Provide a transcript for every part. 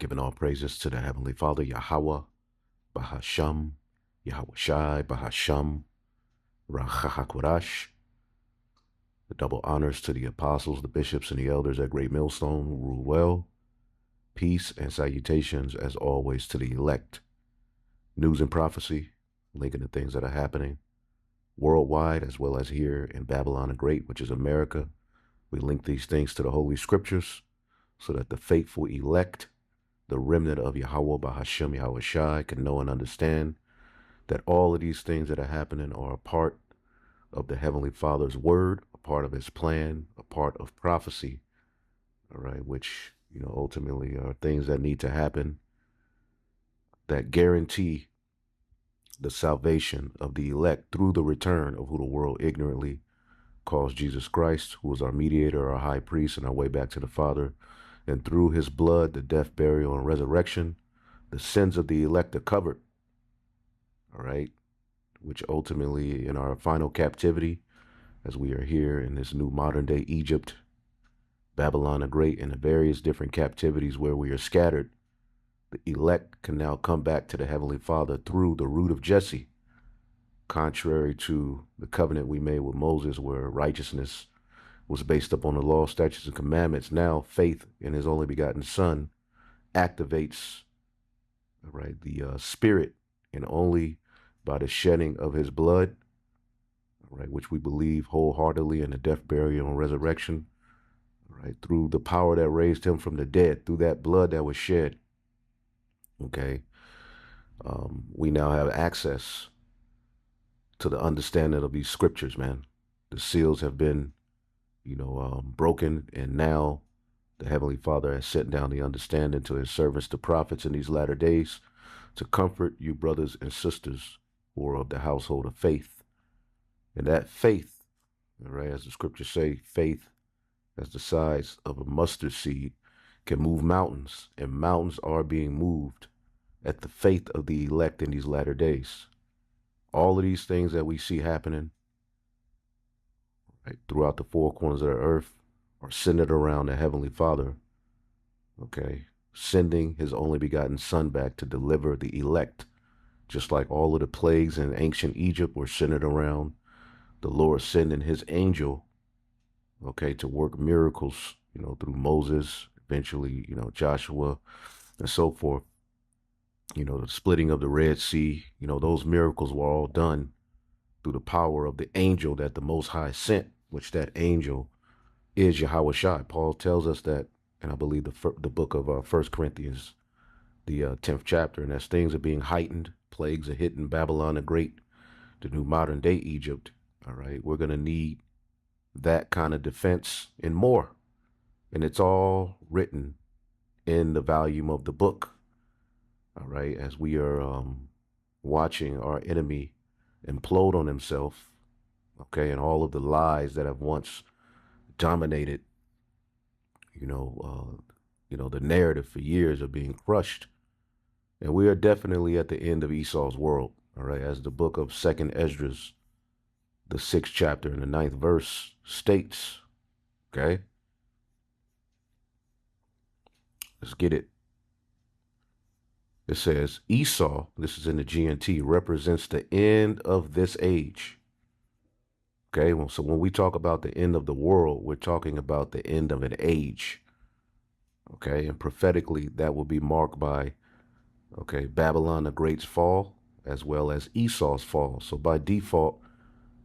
Giving all praises to the Heavenly Father, Yahweh, Bahasham, Yahweh Shai, Bahasham, Rachahakorash. The double honors to the apostles, the bishops, and the elders at Great Millstone who rule well. Peace and salutations, as always, to the elect. News and prophecy, linking the things that are happening worldwide as well as here in Babylon the Great, which is America. We link these things to the Holy Scriptures so that the faithful elect, the remnant of Yahweh Bahasham Yahweh Shai, can know and understand that all of these things that are happening are a part of the Heavenly Father's word, a part of his plan, a part of prophecy, all right, which, ultimately are things that need to happen that guarantee the salvation of the elect through the return of who the world ignorantly calls Jesus Christ, who is our mediator, our high priest, and our way back to the Father. And through his blood, the death, burial, and resurrection, the sins of the elect are covered, all right, which ultimately in our final captivity, as we are here in this new modern day Egypt, Babylon the Great, and the various different captivities where we are scattered, the elect can now come back to the Heavenly Father through the root of Jesse, contrary to the covenant we made with Moses, where righteousness was based upon the law, statutes, and commandments. Now faith in his only begotten Son activates, right, the spirit, and only by the shedding of his blood, right, which we believe wholeheartedly in the death, burial, and resurrection, right, through the power that raised him from the dead, through that blood that was shed, okay, we now have access to the understanding of these scriptures, man. The seals have been, broken, and now the Heavenly Father has sent down the understanding to his servants, the prophets, in these latter days to comfort you brothers and sisters who are of the household of faith. And that faith, right, as the scriptures say, faith as the size of a mustard seed can move mountains, and mountains are being moved at the faith of the elect in these latter days. All of these things that we see happening, right, throughout the four corners of the earth are centered around the Heavenly Father, okay, sending his only begotten Son back to deliver the elect, just like all of the plagues in ancient Egypt were centered around the Lord sending his angel, okay, to work miracles, through Moses, eventually, Joshua, and so forth. The splitting of the Red Sea, those miracles were all done through the power of the angel that the Most High sent, which that angel is Yahweh Shai. Paul tells us that, and I believe the book of 1 Corinthians, the 10th chapter, and as things are being heightened, plagues are hitting Babylon the Great, the new modern day Egypt, all right, we're going to need that kind of defense and more. And it's all written in the volume of the book, all right, as we are watching our enemy implode on himself, okay, and all of the lies that have once dominated, the narrative for years are being crushed. And we are definitely at the end of Esau's world, all right, as the book of 2nd Esdras, the 6th chapter and the 9th verse states, okay? Let's get it. It says, Esau, this is in the GNT, represents the end of this age. Okay, well, so when we talk about the end of the world, we're talking about the end of an age. Okay, and prophetically, that will be marked by, okay, Babylon the Great's fall, as well as Esau's fall. So by default,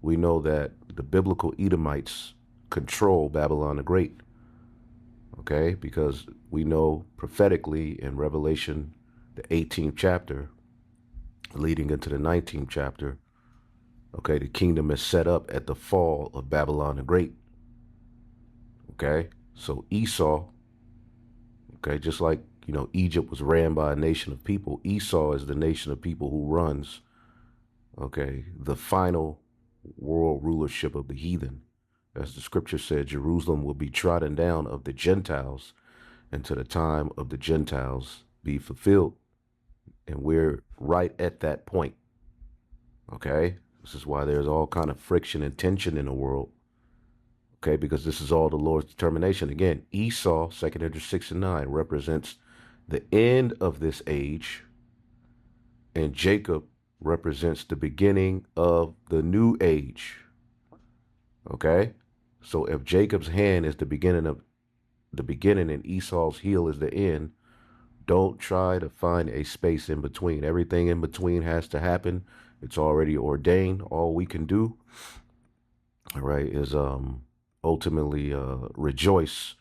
we know that the biblical Edomites control Babylon the Great. Okay, because we know prophetically in Revelation, the 18th chapter, leading into the 19th chapter, okay, the kingdom is set up at the fall of Babylon the Great. Okay, so Esau, okay, just like, Egypt was ran by a nation of people, Esau is the nation of people who runs, okay, the final world rulership of the heathen. As the scripture said, Jerusalem will be trodden down of the Gentiles until the time of the Gentiles be fulfilled. And we're right at that point. Okay, this is why there's all kind of friction and tension in the world. Okay, because this is all the Lord's determination. Again, Esau, 2nd Esdras 6 and 9, represents the end of this age, and Jacob represents the beginning of the new age. Okay? So if Jacob's hand is the beginning and Esau's heel is the end, don't try to find a space in between. Everything in between has to happen. It's already ordained. All we can do, all right, is ultimately rejoice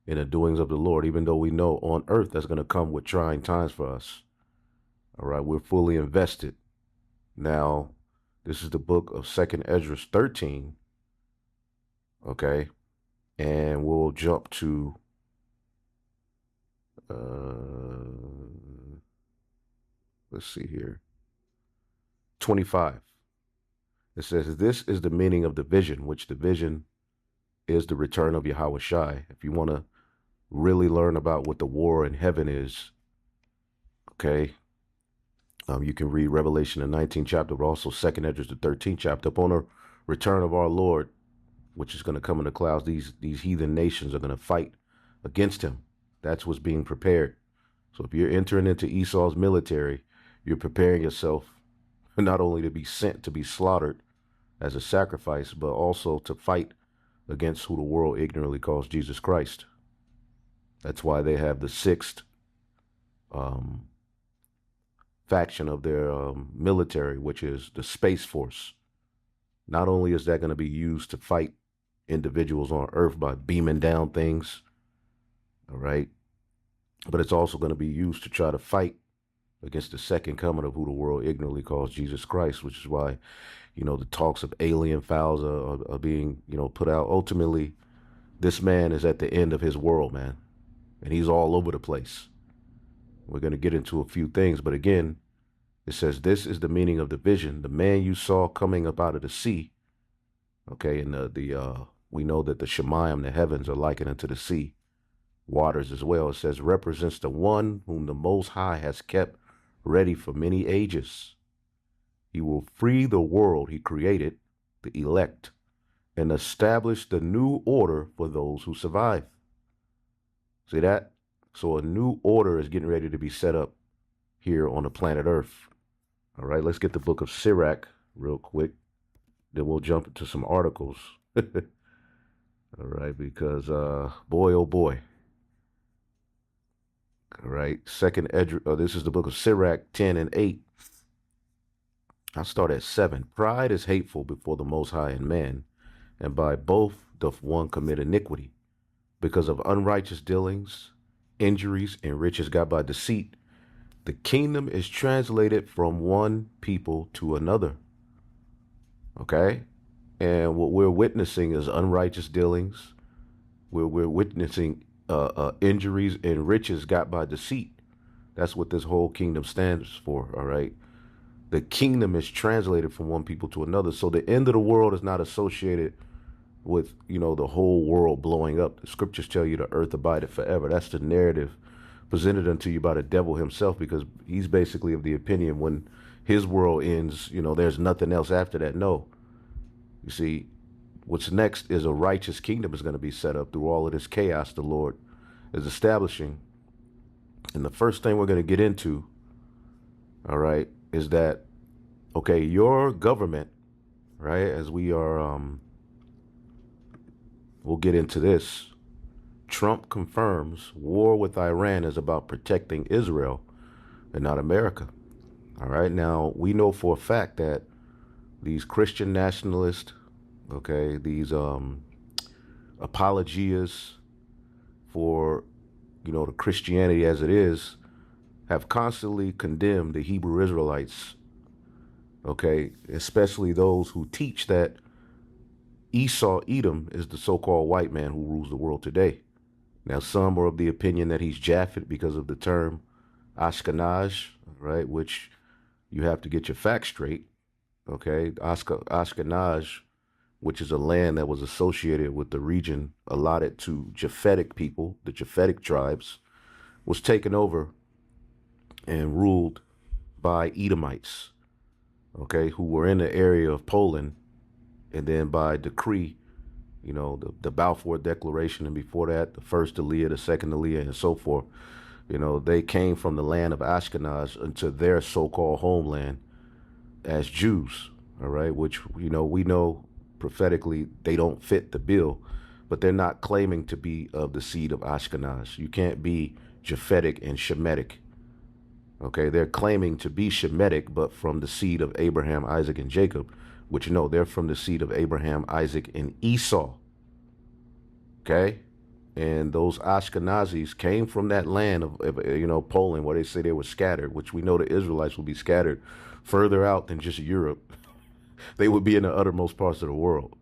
in the doings of the Lord, even though we know on earth that's going to come with trying times for us. All right, we're fully invested. Now, this is the book of 2nd Esdras 13. Okay, and we'll jump to let's see here, 25. It says, this is the meaning of the vision, which the vision is the return of Yahweh Shai. If you want to really learn about what the war in heaven is, okay, you can read Revelation, the 19th chapter, but also 2nd Esdras, the 13th chapter, upon the return of our Lord, which is going to come in the clouds. These heathen nations are going to fight against him. That's what's being prepared. So if you're entering into Esau's military, you're preparing yourself not only to be sent to be slaughtered as a sacrifice, but also to fight against who the world ignorantly calls Jesus Christ. That's why they have the sixth faction of their military, which is the Space Force. Not only is that going to be used to fight individuals on Earth by beaming down things, all right, but it's also going to be used to try to fight against the second coming of who the world ignorantly calls Jesus Christ, which is why, the talks of alien files are being, put out. Ultimately, this man is at the end of his world, man, and he's all over the place. We're going to get into a few things, but again, it says, this is the meaning of the vision. The man you saw coming up out of the sea, okay, and we know that the Shemayim, the heavens, are likened unto the sea, waters as well. It says, represents the one whom the Most High has kept ready for many ages. He will free the world he created, the elect, and establish the new order for those who survive. See that? So a new order is getting ready to be set up here on the planet Earth. All right, let's get the book of Sirach real quick. Then we'll jump into some articles. All right, because boy, oh boy. All right, this is the book of Sirach 10 and 8. I'll start at 7. Pride is hateful before the Most High and man, and by both doth one commit iniquity. Because of unrighteous dealings, injuries, and riches got by deceit, the kingdom is translated from one people to another. Okay? And what we're witnessing is unrighteous dealings. We're witnessing injuries and riches got by deceit. That's what this whole kingdom stands for, all right? The kingdom is translated from one people to another. So the end of the world is not associated with, the whole world blowing up. The scriptures tell you the earth abideth forever. That's the narrative presented unto you by the devil himself, because he's basically of the opinion when his world ends, there's nothing else after that. No. You see, what's next is a righteous kingdom is going to be set up through all of this chaos the Lord is establishing. And the first thing we're going to get into, all right, is that, okay, your government, right, as we are, we'll get into this. Trump confirms war with Iran is about protecting Israel and not America. All right, now we know for a fact that these Christian nationalists, okay, these apologias for, the Christianity as it is, have constantly condemned the Hebrew Israelites, okay, especially those who teach that Esau, Edom, is the so-called white man who rules the world today. Now, some are of the opinion that he's Japhet because of the term Ashkenaz, right, which you have to get your facts straight, okay? Ashkenaz, which is a land that was associated with the region allotted to Japhetic people, the Japhetic tribes, was taken over and ruled by Edomites, okay, who were in the area of Poland. And then by decree, the Balfour Declaration, and before that, the first Aliyah, the second Aliyah, and so forth, They came from the land of Ashkenaz into their so-called homeland as Jews, all right, which, we know prophetically they don't fit the bill, but they're not claiming to be of the seed of Ashkenaz. You can't be Japhetic and Shemitic. Okay, they're claiming to be Shemitic, but from the seed of Abraham, Isaac, and Jacob, which, no, they're from the seed of Abraham, Isaac, and Esau. Okay, and those Ashkenazis came from that land of Poland, where they say they were scattered, which we know the Israelites will be scattered further out than just Europe. They would be in the uttermost parts of the world.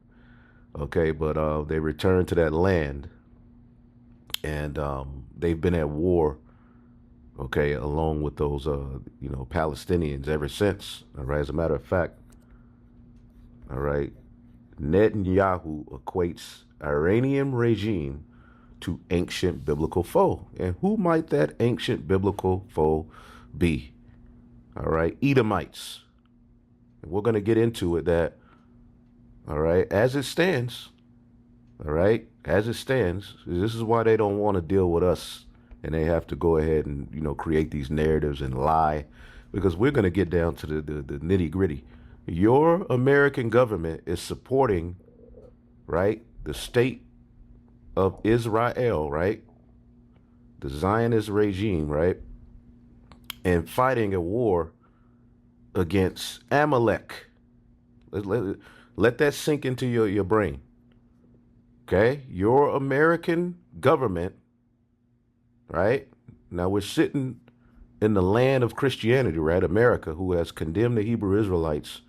Okay, but they returned to that land, and they've been at war, okay, along with those, Palestinians ever since. All right, as a matter of fact, all right, Netanyahu equates Iranian regime to ancient biblical foe. And who might that ancient biblical foe be? All right, Edomites. And we're going to get into it that, all right, as it stands, all right, as it stands, this is why they don't want to deal with us. And they have to go ahead and, create these narratives and lie, because we're going to get down to the nitty gritty. Your American government is supporting, right, the state of Israel, right, the Zionist regime, right, and fighting a war against Amalek. Let that sink into your brain. Okay, your American government, right? Now we're sitting in the land of Christianity, right? America, who has condemned the Hebrew Israelites,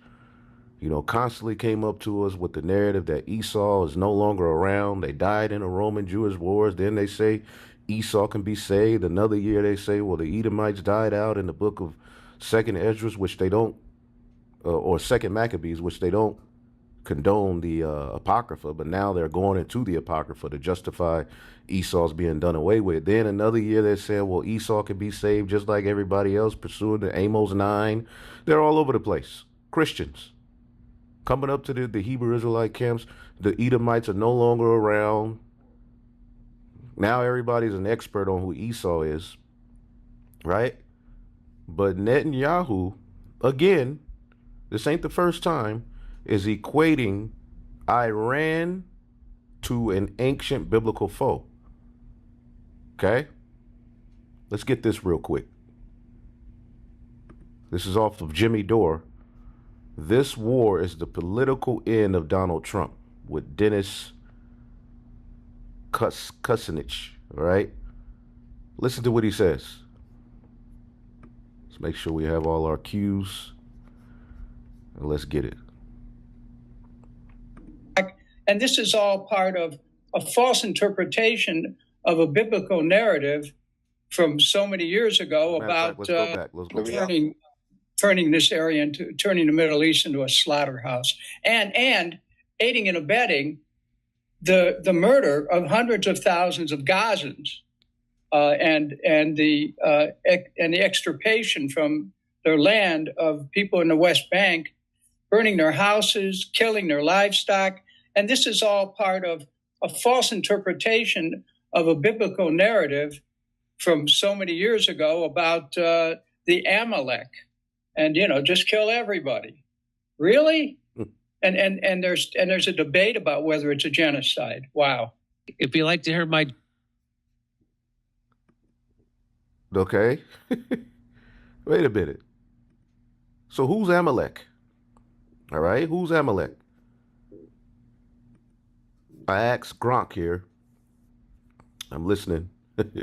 constantly came up to us with the narrative that Esau is no longer around. They died in the Roman-Jewish wars. Then they say Esau can be saved. Another year they say, well, the Edomites died out in the book of Second Esdras, which they don't, or Second Maccabees, which they don't condone the Apocrypha, but now they're going into the Apocrypha to justify Esau's being done away with. Then another year they said, well, Esau can be saved just like everybody else, pursuing the Amos 9. They're all over the place. Christians coming up to the Hebrew Israelite camps. The Edomites are no longer around. Now everybody's an expert on who Esau is, right? But Netanyahu, again, this ain't the first time, is equating Iran to an ancient biblical foe. Okay? Let's get this real quick. This is off of Jimmy Dore. This war is the political end of Donald Trump, with Dennis Kucinich, all right? Listen to what he says. Let's make sure we have all our cues, and let's get it. And this is all part of a false interpretation of a biblical narrative from so many years ago about turning this area into, turning the Middle East into a slaughterhouse, and aiding and abetting the murder of hundreds of thousands of Gazans, and the extirpation from their land of people in the West Bank, burning their houses, killing their livestock. And this is all part of a false interpretation of a biblical narrative from so many years ago about the Amalek, and just kill everybody. Really? And there's a debate about whether it's a genocide. Wow. If you like to hear my Okay. Wait a minute. So who's Amalek? All right, who's Amalek? I asked Gronk here. I'm listening. The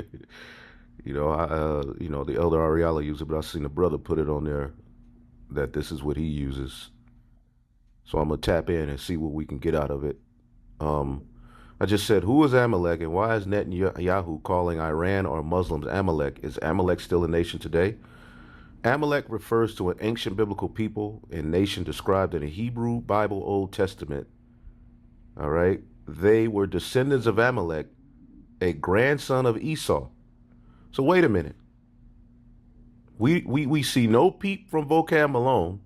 elder Ariella used it, but I seen the brother put it on there that this is what he uses. So I'm gonna tap in and see what we can get out of it. I just said, who is Amalek, and why is Netanyahu calling Iran or Muslims Amalek? Is Amalek still a nation today? Amalek refers to an ancient biblical people and nation described in the Hebrew Bible Old Testament. All right. They were descendants of Amalek, a grandson of Esau. So wait a minute. We see no peep from Vocab Malone.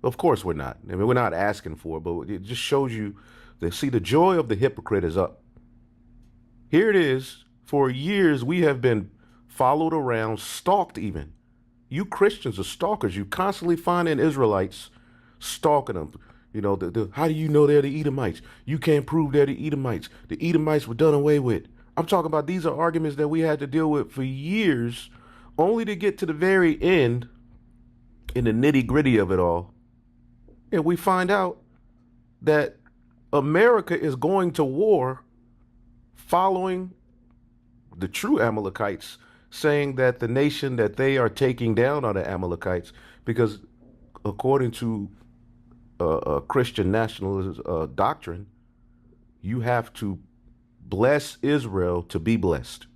Of course we're not. I mean, we're not asking for it, but it just shows you that, see, the joy of the hypocrite is up. Here it is. For years we have been followed around, stalked even. You Christians are stalkers. You constantly finding Israelites stalking them. You know, how do you know they're the Edomites? You can't prove they're the Edomites. The Edomites were done away with. I'm talking about these are arguments that we had to deal with for years, only to get to the very end in the nitty gritty of it all. And we find out that America is going to war following the true Amalekites, saying that the nation that they are taking down are the Amalekites, because according to Christian nationalist doctrine, you have to bless Israel to be blessed.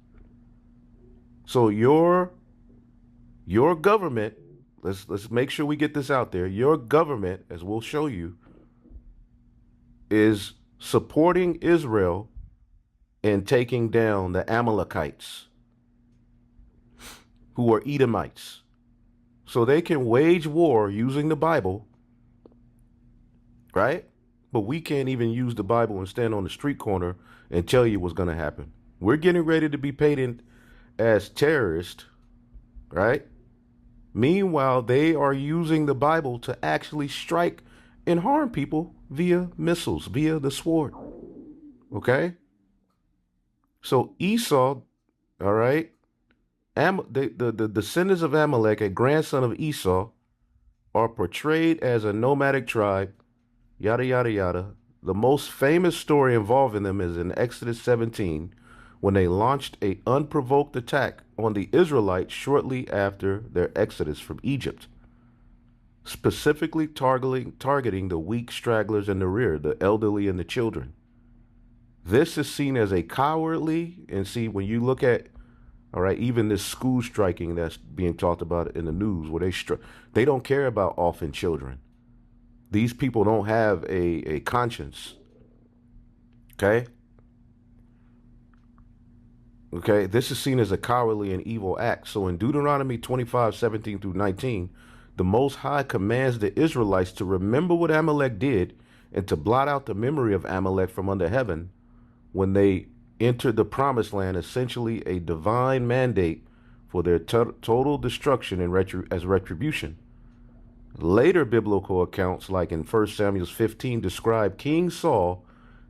So your government, let's make sure we get this out there. Your government, as we'll show you, is supporting Israel in taking down the Amalekites, who are Edomites. So they can wage war using the Bible, right? But we can't even use the Bible and stand on the street corner and tell you what's going to happen. We're getting ready to be painted as terrorists, right? Meanwhile, they are using the Bible to actually strike and harm people via missiles, via the sword. Okay? So Esau, all right, the descendants of Amalek, a grandson of Esau, are portrayed as a nomadic tribe, yada, yada, yada. The most famous story involving them is in Exodus 17, when they launched an unprovoked attack on the Israelites shortly after their exodus from Egypt, specifically targeting the weak stragglers in the rear, the elderly and the children. This is seen as a cowardly, and see, when you look at, all right, even this school striking that's being talked about in the news, where they don't care about orphan children. These people don't have a conscience. Okay? Okay, this is seen as a cowardly and evil act. So in Deuteronomy 25:17 through 19, the Most High commands the Israelites to remember what Amalek did and to blot out the memory of Amalek from under heaven when they entered the promised land, essentially a divine mandate for their total destruction and as retribution. Later biblical accounts, like in 1 Samuel 15, describe King Saul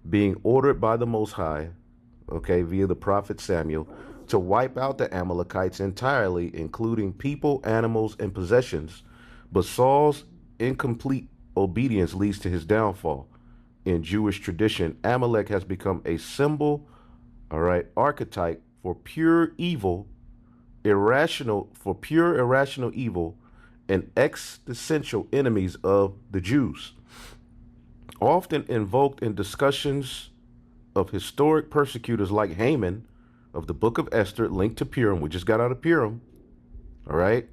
being ordered by the Most High, okay, via the prophet Samuel, to wipe out the Amalekites entirely, including people, animals, and possessions. But Saul's incomplete obedience leads to his downfall. In Jewish tradition, Amalek has become a symbol, all right, archetype for pure evil, irrational evil, and existential enemies of the Jews. Often invoked in discussions of historic persecutors like Haman of the Book of Esther, linked to Purim. We just got out of Purim. All right.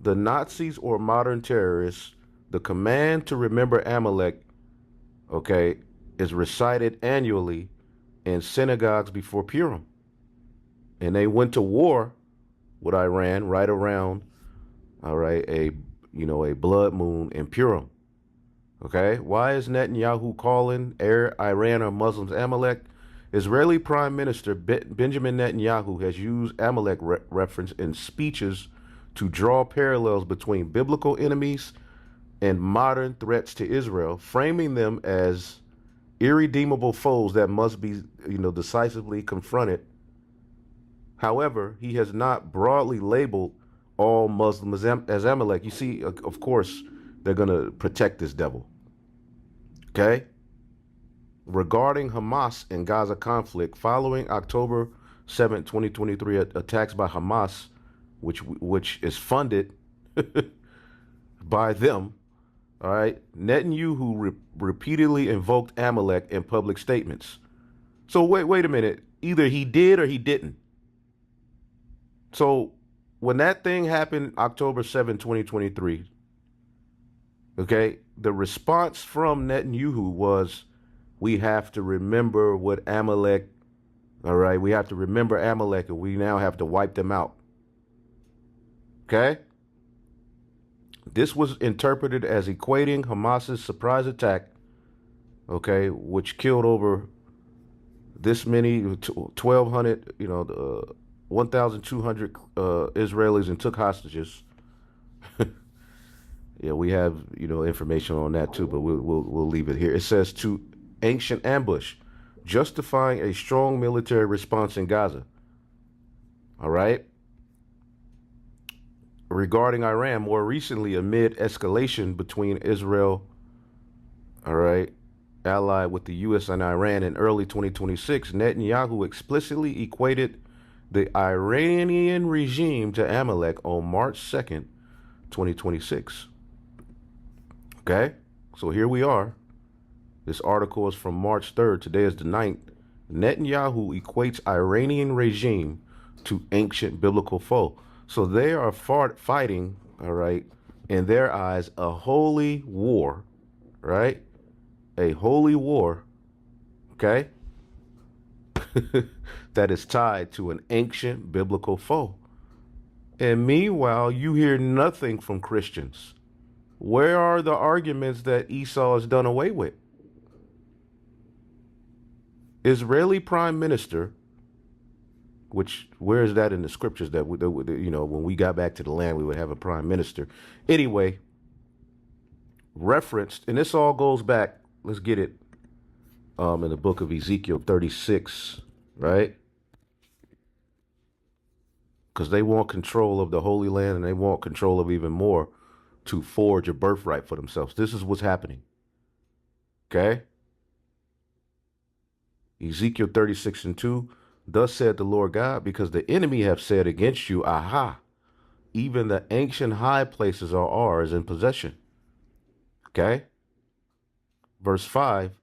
The Nazis or modern terrorists, the command to remember Amalek, okay, is recited annually in synagogues before Purim. And they went to war with Iran right around, all right, a blood moon in Purim. Okay, why is Netanyahu calling Iran or Muslims Amalek? Israeli Prime Minister Benjamin Netanyahu has used Amalek reference in speeches to draw parallels between biblical enemies and modern threats to Israel, framing them as irredeemable foes that must be, decisively confronted. However, he has not broadly labeled all Muslims as Amalek. You see, of course, they're going to protect this devil. Okay? Regarding Hamas and Gaza conflict, following October 7, 2023, attacks by Hamas, which is funded by them, all right, Netanyahu repeatedly invoked Amalek in public statements. So wait a minute. Either he did or he didn't. So when that thing happened, October 7, 2023, okay, the response from Netanyahu was, we have to remember what Amalek, all right, we have to remember Amalek, and we now have to wipe them out. Okay? This was interpreted as equating Hamas's surprise attack, okay, which killed over this many, 1,200, 1,200 Israelis and took hostages. Yeah, we have information on that too, but we'll leave it here. It says to ancient ambush, justifying a strong military response in Gaza. All right. Regarding Iran, more recently, amid escalation between Israel, all right, allied with the U.S. and Iran in early 2026, Netanyahu explicitly equated the Iranian regime to Amalek on March 2nd, 2026. Okay, so here we are. This article is from March 3rd. Today is the 9th. Netanyahu equates Iranian regime to ancient biblical foe. So they are fighting, all right, in their eyes, a holy war, right? A holy war, okay, that is tied to an ancient biblical foe. And meanwhile, you hear nothing from Christians. Where are the arguments that Esau is done away with? Israeli Prime Minister, which, where is that in the scriptures that, when we got back to the land, we would have a prime minister. Anyway, referenced, and this all goes back, let's get it, in the book of Ezekiel 36, right? Because they want control of the Holy Land, and they want control of even more to forge a birthright for themselves. This is what's happening. Okay? Ezekiel 36:2, thus said the Lord God, because the enemy have said against you, aha, even the ancient high places are ours in possession. Okay? Verse 5,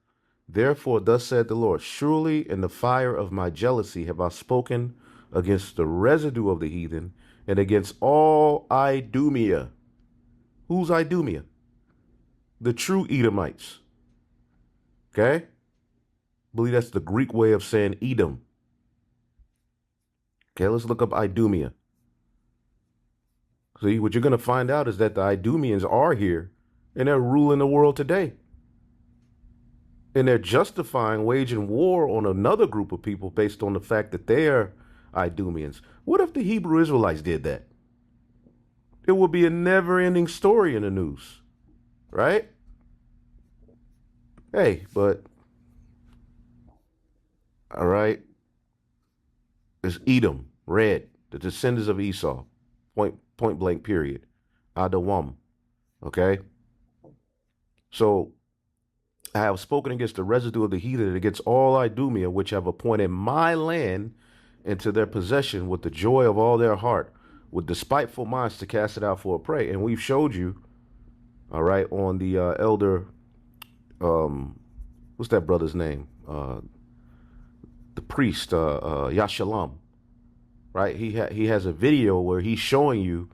therefore thus said the Lord, surely in the fire of my jealousy have I spoken against the residue of the heathen and against all Idumea. Who's Idumea? The true Edomites. Okay? I believe that's the Greek way of saying Edom. Okay, let's look up Idumea. See, what you're going to find out is that the Idumeans are here and they're ruling the world today. And they're justifying waging war on another group of people based on the fact that they're Idumeans. What if the Hebrew Israelites did that? It would be a never-ending story in the news, right? Hey, but, all right, it's Edom, red, the descendants of Esau, point blank, period. Adawam, okay? So, I have spoken against the residue of the heathen and against all Idumea, which have appointed my land into their possession with the joy of all their heart, with despiteful minds to cast it out for a prey. And we've showed you, all right, on the elder, what's that brother's name? The priest, Yashalam, right? He has a video where he's showing you,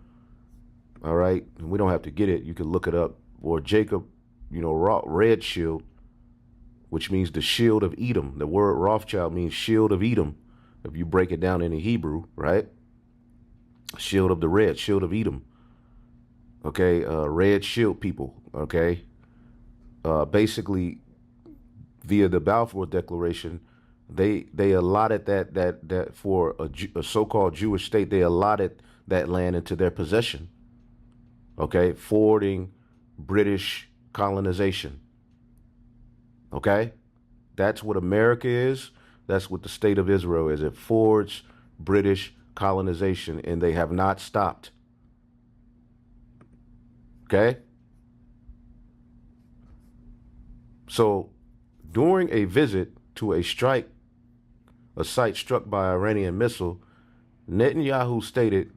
all right, and we don't have to get it. You can look it up. Or Jacob, red shield, which means the shield of Edom. The word Rothschild means shield of Edom, if you break it down into Hebrew, right? Shield of the red, shield of Edom. Okay, red shield people, okay? Basically, via the Balfour Declaration, they allotted that for a so-called Jewish state, they allotted that land into their possession, okay? Forwarding British colonization, okay? That's what America is. That's what the state of Israel is. It forwards British colonization, and they have not stopped. Okay? So, during a visit to a site struck by Iranian missile, Netanyahu stated,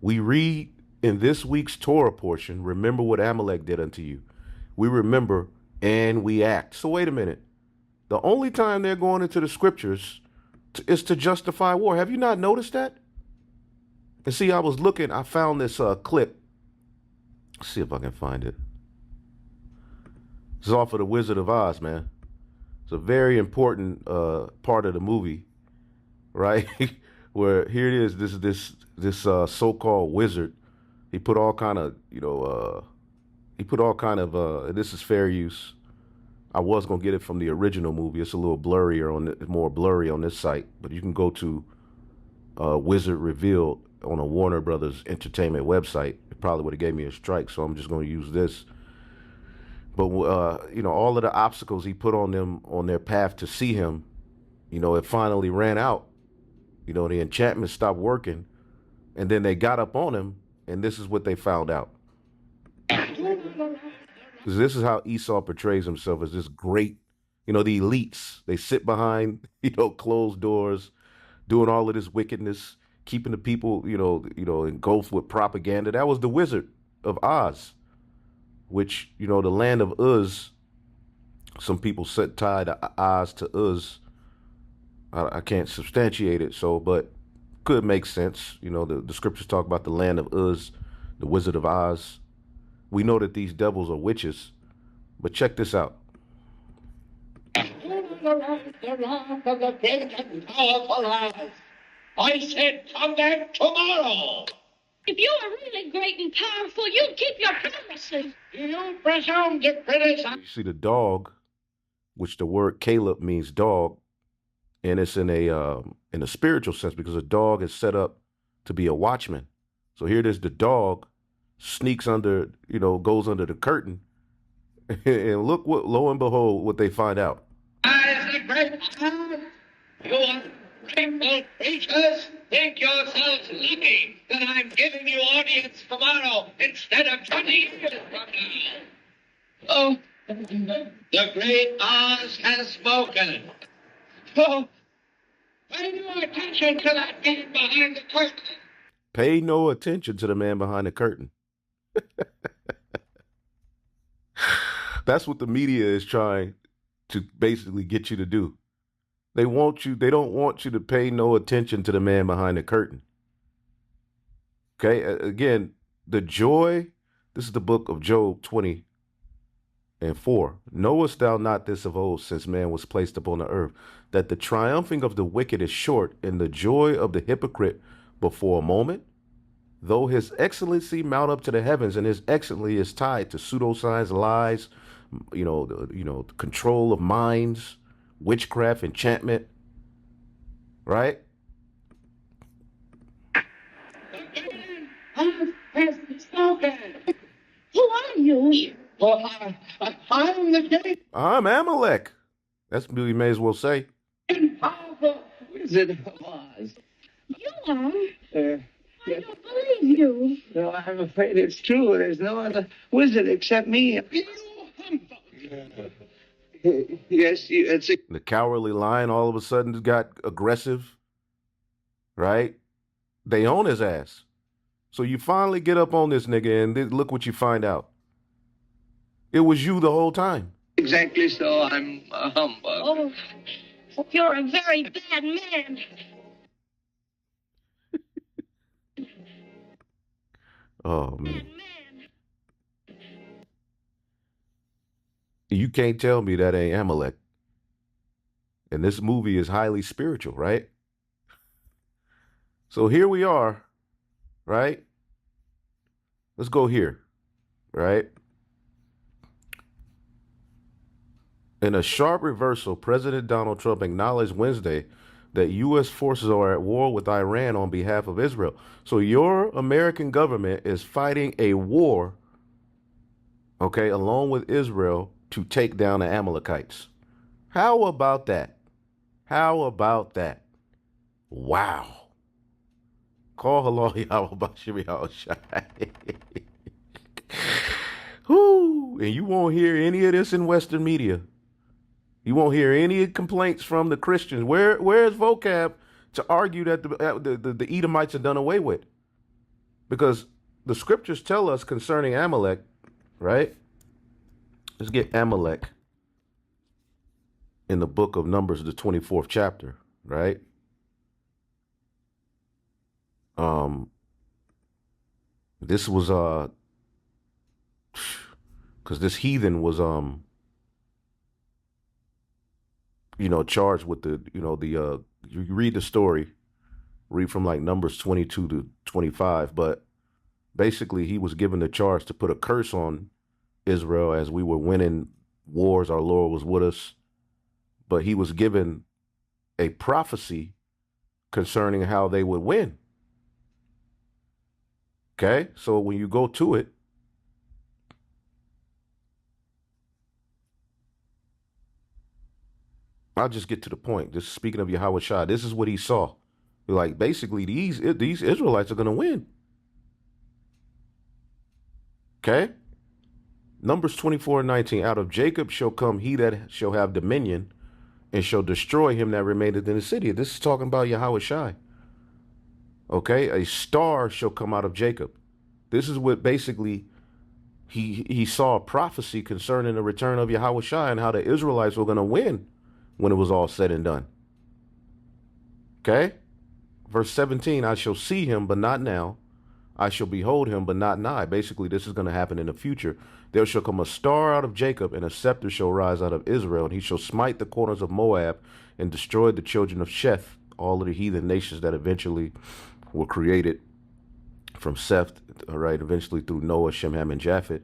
we read in this week's Torah portion, remember what Amalek did unto you. We remember and we act. So wait a minute. The only time they're going into the scriptures is to justify war. Have you not noticed that? And see, I was looking, I found this clip. Let's see if I can find it. It's off of The Wizard of Oz, man. It's a very important part of the movie, right? Where here it is, this so-called wizard. He put all kind of, this is fair use. I was going to get it from the original movie. It's a little blurrier more blurry on this site, but you can go to Wizard revealed on a Warner Brothers Entertainment website. It probably would have gave me a strike, so I'm just going to use this. But all of the obstacles he put on them on their path to see him, it finally ran out. The enchantment stopped working, and then they got up on him, and this is what they found out. Because this is how Esau portrays himself as this great, the elites. They sit behind, closed doors, doing all of this wickedness, keeping the people, engulfed with propaganda. That was the Wizard of Oz, which, the land of Uz. Some people set tie the Oz to Uz. I can't substantiate it, but could make sense. The scriptures talk about the land of Uz, the Wizard of Oz. We know that these devils are witches, but check this out. I said come back tomorrow. If you are really great and powerful, you'd keep your promises. You presume to criticize. You see the dog, which the word Caleb means dog, and it's in a spiritual sense because a dog is set up to be a watchman. So here it is, the dog sneaks under, goes under the curtain, and look what, lo and behold, what they find out. As a great man, you ungrateful creatures think yourselves lucky that I'm giving you audience tomorrow instead of 20 years from now. Oh, the great Oz has spoken. Oh, pay no attention to that man behind the curtain. Pay no attention to the man behind the curtain. That's what the media is trying to basically get you to do. They don't want you to pay no attention to the man behind the curtain. Okay, again, the joy, this is the book of Job 20:4. Knowest thou not this of old, since man was placed upon the earth, that the triumphing of the wicked is short, and the joy of the hypocrite before a moment? Though his excellency mount up to the heavens, and his excellency is tied to pseudoscience, lies, control of minds, witchcraft, enchantment, right? Who are you? Well, I'm the great I'm Amalek. That's what you may as well say. and powerful Wizard of Oz. You are? I Yes. don't believe you. No, I'm afraid it's true. There's no other wizard except me. Yes, it's a... The cowardly lion all of a sudden got aggressive, right? They own his ass. So you finally get up on this nigga, and look what you find out. It was you the whole time. Exactly so. I'm a humbug. Oh, you're a very bad man. Oh, Bad man. man. You can't tell me that ain't Amalek. And this movie is highly spiritual, right? So here we are, right? Let's go here, right? In a sharp reversal, President Donald Trump acknowledged Wednesday that U.S. forces are at war with Iran on behalf of Israel. So your American government is fighting a war, okay, along with Israel to take down the Amalekites. How about that? How about that? Wow. Call Allah Yahweh Bashir Al-Shai. Whoo! And you won't hear any of this in Western media. You won't hear any complaints from the Christians. Where's vocab to argue that the Edomites are done away with? Because the scriptures tell us concerning Amalek, right? Let's get Amalek in the book of Numbers, the 24th chapter, right? This was because this heathen was charged with you read the story, read from like Numbers 22 to 25, but basically he was given the charge to put a curse on Israel as we were winning wars. Our Lord was with us, but he was given a prophecy concerning how they would win. Okay, so when you go to it, I'll just get to the point. Just speaking of Yahweh Shai, this is what he saw. Like, basically, these Israelites are going to win. Okay? Numbers 24:19. Out of Jacob shall come he that shall have dominion, and shall destroy him that remaineth in the city. This is talking about Yahweh Shai. Okay? A star shall come out of Jacob. This is what basically he saw a prophecy concerning the return of Yahweh Shai and how the Israelites were going to win when it was all said and done. Okay? Verse 17, I shall see him, but not now. I shall behold him, but not nigh. Basically, this is going to happen in the future. There shall come a star out of Jacob, and a scepter shall rise out of Israel, and he shall smite the corners of Moab and destroy the children of Sheth, all of the heathen nations that eventually were created from Seth, all right, eventually through Noah, Shem, Ham, and Japheth,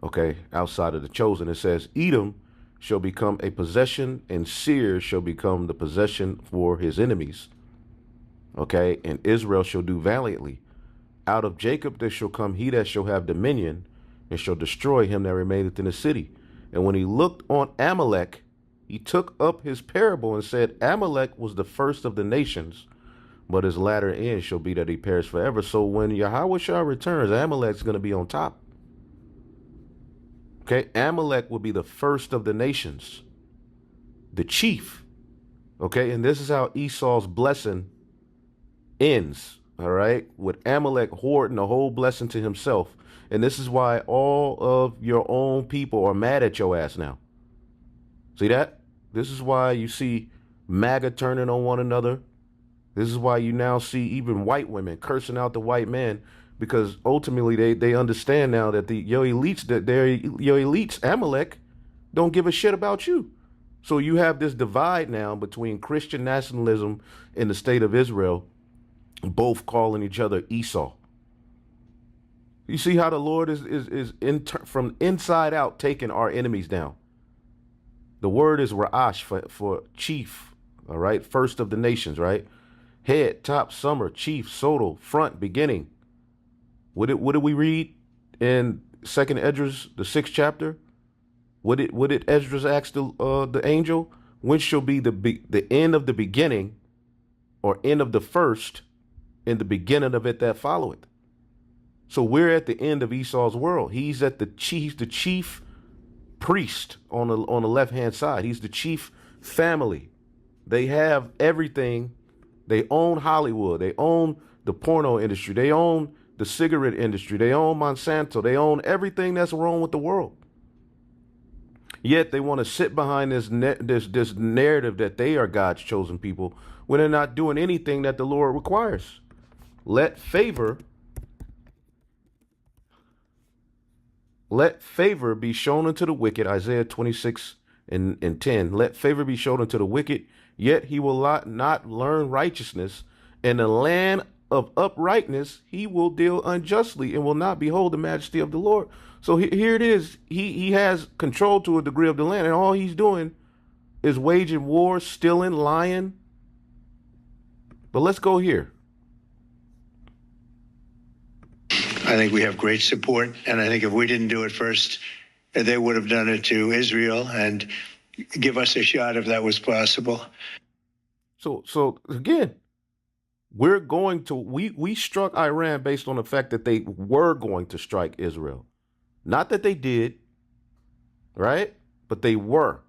okay, outside of the chosen. It says, Edom shall become a possession, and Seir shall become the possession for his enemies, okay, and Israel shall do valiantly. Out of Jacob there shall come he that shall have dominion, and shall destroy him that remaineth in the city. And when he looked on Amalek, he took up his parable and said, Amalek was the first of the nations, but his latter end shall be that he perish forever. So when Yahweh Shai returns, Amalek's going to be on top. Okay, Amalek will be the first of the nations, the chief. Okay, and this is how Esau's blessing ends. All right, with Amalek hoarding the whole blessing to himself. And this is why all of your own people are mad at your ass now. See that? This is why you see MAGA turning on one another. This is why you now see even white women cursing out the white man, because ultimately they understand now that your elites, Amalek, don't give a shit about you. So you have this divide now between Christian nationalism and the state of Israel, both calling each other Esau. You see how the Lord is from inside out taking our enemies down. The word is Ra'ash for chief, all right? First of the nations, right? Head, top, summer, chief, sodal, front, beginning. What did we read in 2nd Esdras, the 6th chapter? What did Esdras ask the angel? When shall be the end of the beginning, or end of the first, in the beginning of it that followeth? So we're at the end of Esau's world. He's at the chief priest on the left-hand side. He's the chief family. They have everything. They own Hollywood. They own the porno industry. They own the cigarette industry. They own Monsanto. They own everything that's wrong with the world. Yet they want to sit behind this narrative that they are God's chosen people when they're not doing anything that the Lord requires. Let favor be shown unto the wicked, Isaiah 26 and 10. Let favor be shown unto the wicked, yet he will not learn righteousness. In the land of uprightness he will deal unjustly, and will not behold the majesty of the Lord. So here it is. He has control to a degree of the land, and all he's doing is waging war, stealing, lying. But let's go here. I think we have great support, and I think if we didn't do it first, they would have done it to Israel, and give us a shot if that was possible. So again, we struck Iran based on the fact that they were going to strike Israel. Not that they did, right? But they were.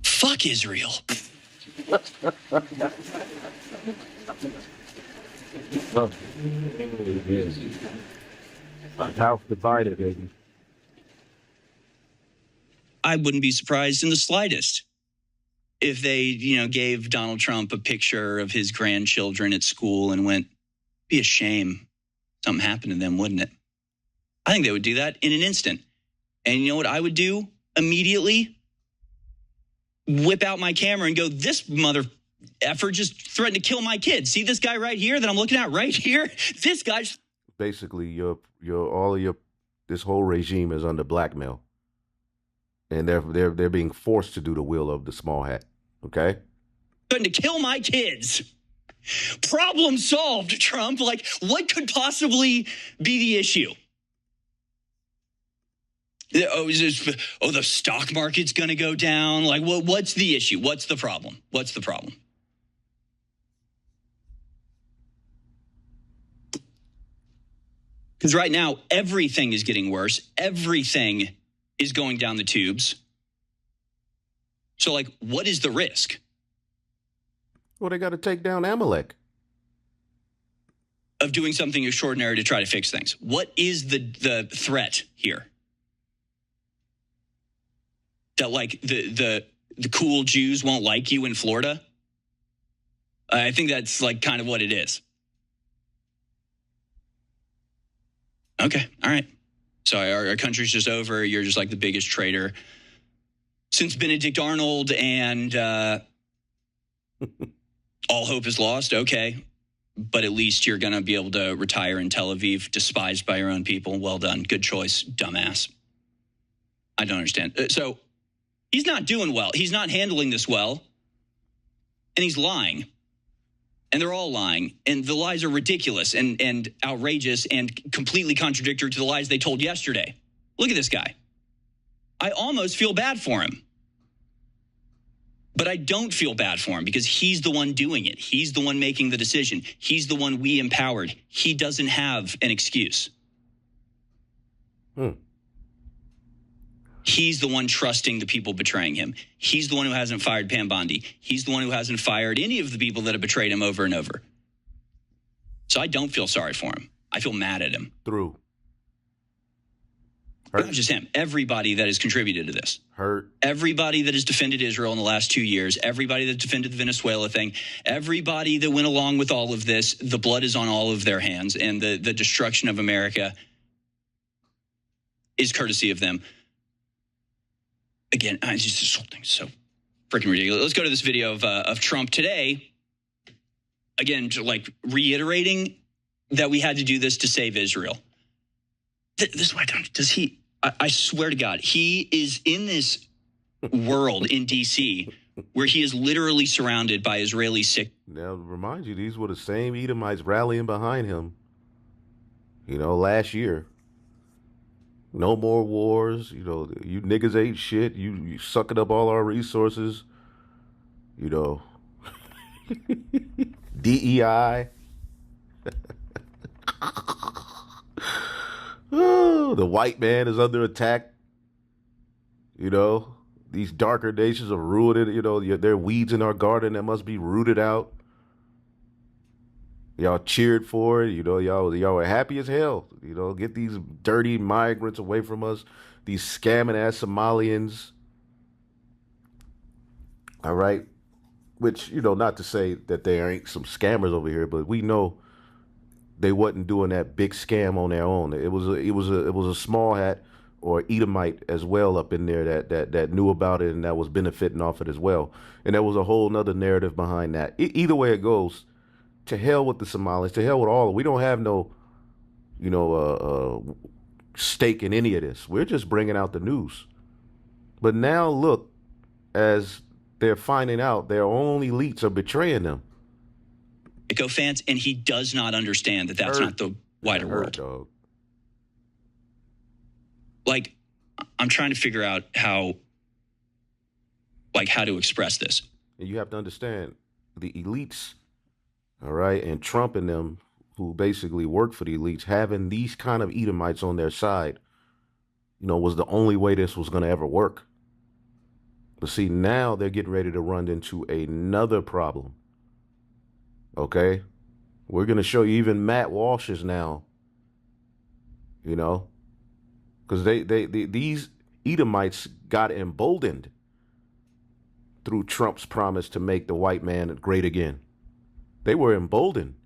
Fuck Israel. House divided, baby. I wouldn't be surprised in the slightest if they, gave Donald Trump a picture of his grandchildren at school and went, be a shame something happened to them, wouldn't it? I think they would do that in an instant. And you know what I would do immediately? Whip out my camera and go, this mother effer just threatened to kill my kid. See this guy right here that I'm looking at right here? This guy's basically this whole regime is under blackmail. And they're being forced to do the will of the small hat. Okay? Threatened to kill my kids. Problem solved, Trump. Like, what could possibly be the issue? The stock market's going to go down. Like, what's the issue? What's the problem? What's the problem? Because right now, everything is getting worse. Everything is going down the tubes. So, like, what is the risk? Well, they got to take down Amalek. Of doing something extraordinary to try to fix things. What is the threat here? That, like, the cool Jews won't like you in Florida? I think that's, like, kind of what it is. Okay, all right. So our country's just over. You're just like the biggest traitor since Benedict Arnold, and all hope is lost. Okay, but at least you're going to be able to retire in Tel Aviv, despised by your own people. Well done. Good choice, dumbass. I don't understand. So he's not doing well. He's not handling this well, and he's lying. And they're all lying. And the lies are ridiculous and outrageous and completely contradictory to the lies they told yesterday. Look at this guy. I almost feel bad for him. But I don't feel bad for him because he's the one doing it. He's the one making the decision. He's the one we empowered. He doesn't have an excuse. He's the one trusting the people betraying him. He's the one who hasn't fired Pam Bondi. He's the one who hasn't fired any of the people that have betrayed him over and over. So I don't feel sorry for him. I feel mad at him. Through. Not just him. Everybody that has contributed to this. Hurt. Everybody that has defended Israel in the last 2 years. Everybody that defended the Venezuela thing. Everybody that went along with all of this. The blood is on all of their hands. And the destruction of America is courtesy of them. Again, this whole thing's so freaking ridiculous. Let's go to this video of Trump today. Again, like reiterating that we had to do this to save Israel. This is why does he? I swear to God, he is in this world in D.C. where he is literally surrounded by Israeli sick. Now, remind you, these were the same Edomites rallying behind him. Last year. No more wars. You niggas ain't shit. You sucking up all our resources. DEI. Oh, the white man is under attack. These darker nations are ruining. There are weeds in our garden that must be rooted out. Y'all cheered for it. Y'all were happy as hell. Get these dirty migrants away from us. These scamming ass Somalians. All right. Which, not to say that there ain't some scammers over here, but we know they wasn't doing that big scam on their own. It was a small hat or Edomite as well up in there that knew about it and that was benefiting off it as well. And there was a whole nother narrative behind that. Either way it goes, to hell with the Somalis, to hell with all. We don't have no, stake in any of this. We're just bringing out the news. But now look, as they're finding out, their own elites are betraying them. Fans, and he does not understand that that's not the wider world. Dog. Like, I'm trying to figure out how to express this. And you have to understand the elites. All right. And Trump and them who basically work for the elites, having these kind of Edomites on their side, was the only way this was going to ever work. But see, now they're getting ready to run into another problem. Okay. We're going to show you even Matt Walsh is now, because these Edomites got emboldened through Trump's promise to make the white man great again. They were emboldened.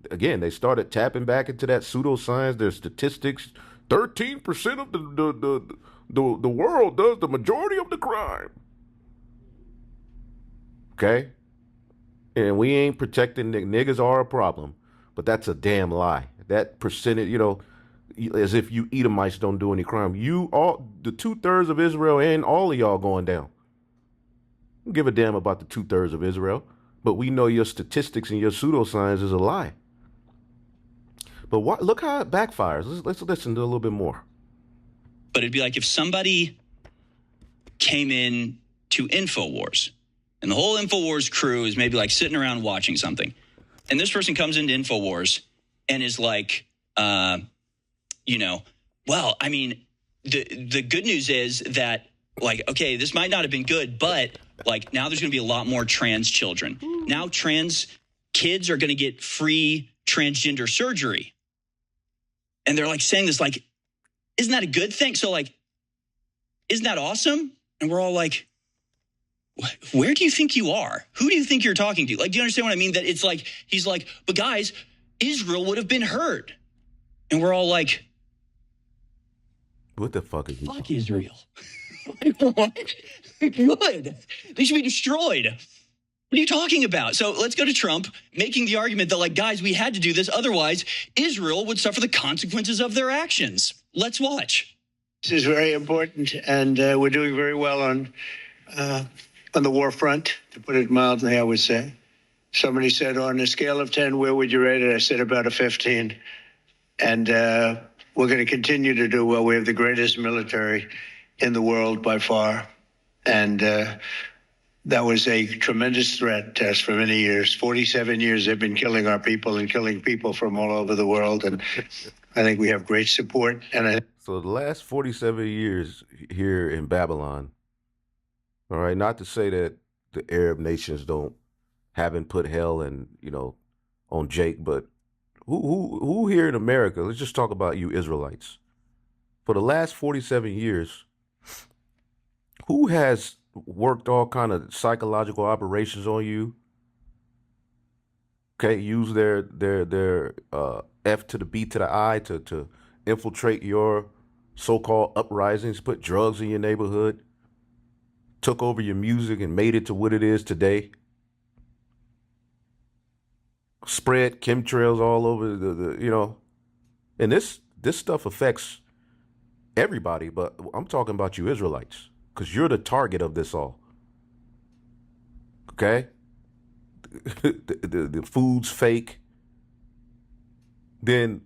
Again, they started tapping back into that pseudoscience, their statistics. 13% of the world does the majority of the crime. Okay? And we ain't protecting niggas are a problem. But that's a damn lie. That percentage, as if you Edomites don't do any crime. The 2/3 of Israel and all of y'all going down. don't give a damn about the 2/3 of Israel, but we know your statistics and your pseudoscience is a lie. But look how it backfires. Let's listen to a little bit more. But it'd be like if somebody came in to InfoWars, and the whole InfoWars crew is maybe like sitting around watching something, and this person comes into InfoWars and is like, well, I mean, the good news is that, like, okay, this might not have been good, but like now there's going to be a lot more trans children. Now trans kids are going to get free transgender surgery. And they're like saying this, like, isn't that a good thing? So like, isn't that awesome? And we're all like, where do you think you are? Who do you think you're talking to? Like, do you understand what I mean? That it's like, he's like, but guys, Israel would have been hurt. And we're all like, what the fuck is fuck Israel? What? Good. They should be destroyed. What are you talking about? So let's go to Trump making the argument that, like, guys, we had to do this. Otherwise, Israel would suffer the consequences of their actions. Let's watch. This is very important, and we're doing very well on the war front, to put it mildly, I would say. Somebody said, on a scale of 10, where would you rate it? I said about a 15. And we're going to continue to do well. We have the greatest military in the world by far. And that was a tremendous threat to us for many years. 47 years they've been killing our people and killing people from all over the world. And I think we have great support. And so the last 47 years here in Babylon, all right, not to say that the Arab nations haven't put hell and, on Jake, but who here in America, let's just talk about you Israelites. For the last 47 years, who has worked all kind of psychological operations on you? Okay, use their F to the B to the I to infiltrate your so-called uprisings, put drugs in your neighborhood, took over your music and made it to what it is today. Spread chemtrails all over the and this stuff affects everybody, but I'm talking about you Israelites, because you're the target of this all. Okay? The food's fake. Then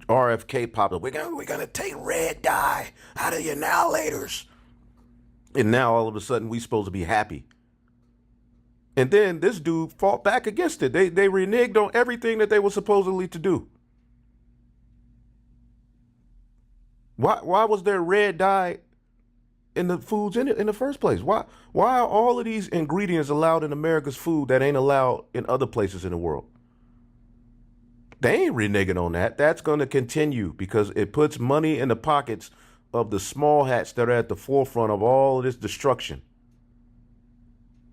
RFK popped up. We're gonna take red dye out of your annihilators. And now all of a sudden we supposed to be happy. And then this dude fought back against it. They reneged on everything that they were supposedly to do. Why was there red dye in the foods in the first place? Why are all of these ingredients allowed in America's food that ain't allowed in other places in the world? They ain't reneging on that. That's going to continue because it puts money in the pockets of the small hats that are at the forefront of all of this destruction.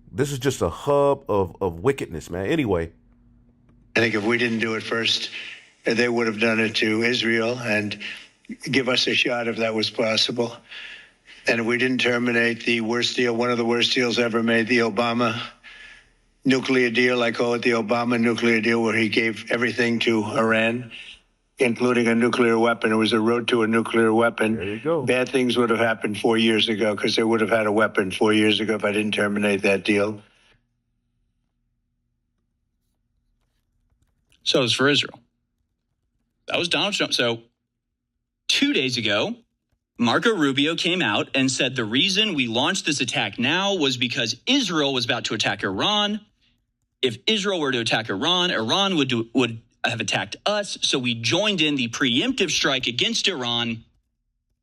This is just a hub of wickedness, man. Anyway. I think if we didn't do it first, they would have done it to Israel and give us a shot if that was possible. And if we didn't terminate the worst deal, one of the worst deals ever made, the Obama nuclear deal, I call it the Obama nuclear deal, where he gave everything to Iran, including a nuclear weapon. It was a road to a nuclear weapon. There you go. Bad things would have happened 4 years ago because they would have had a weapon 4 years ago if I didn't terminate that deal. So it's for Israel. That was Donald Trump. So 2 days ago, Marco Rubio came out and said the reason we launched this attack now was because Israel was about to attack Iran. If Israel were to attack Iran, Iran would have attacked us. So we joined in the preemptive strike against Iran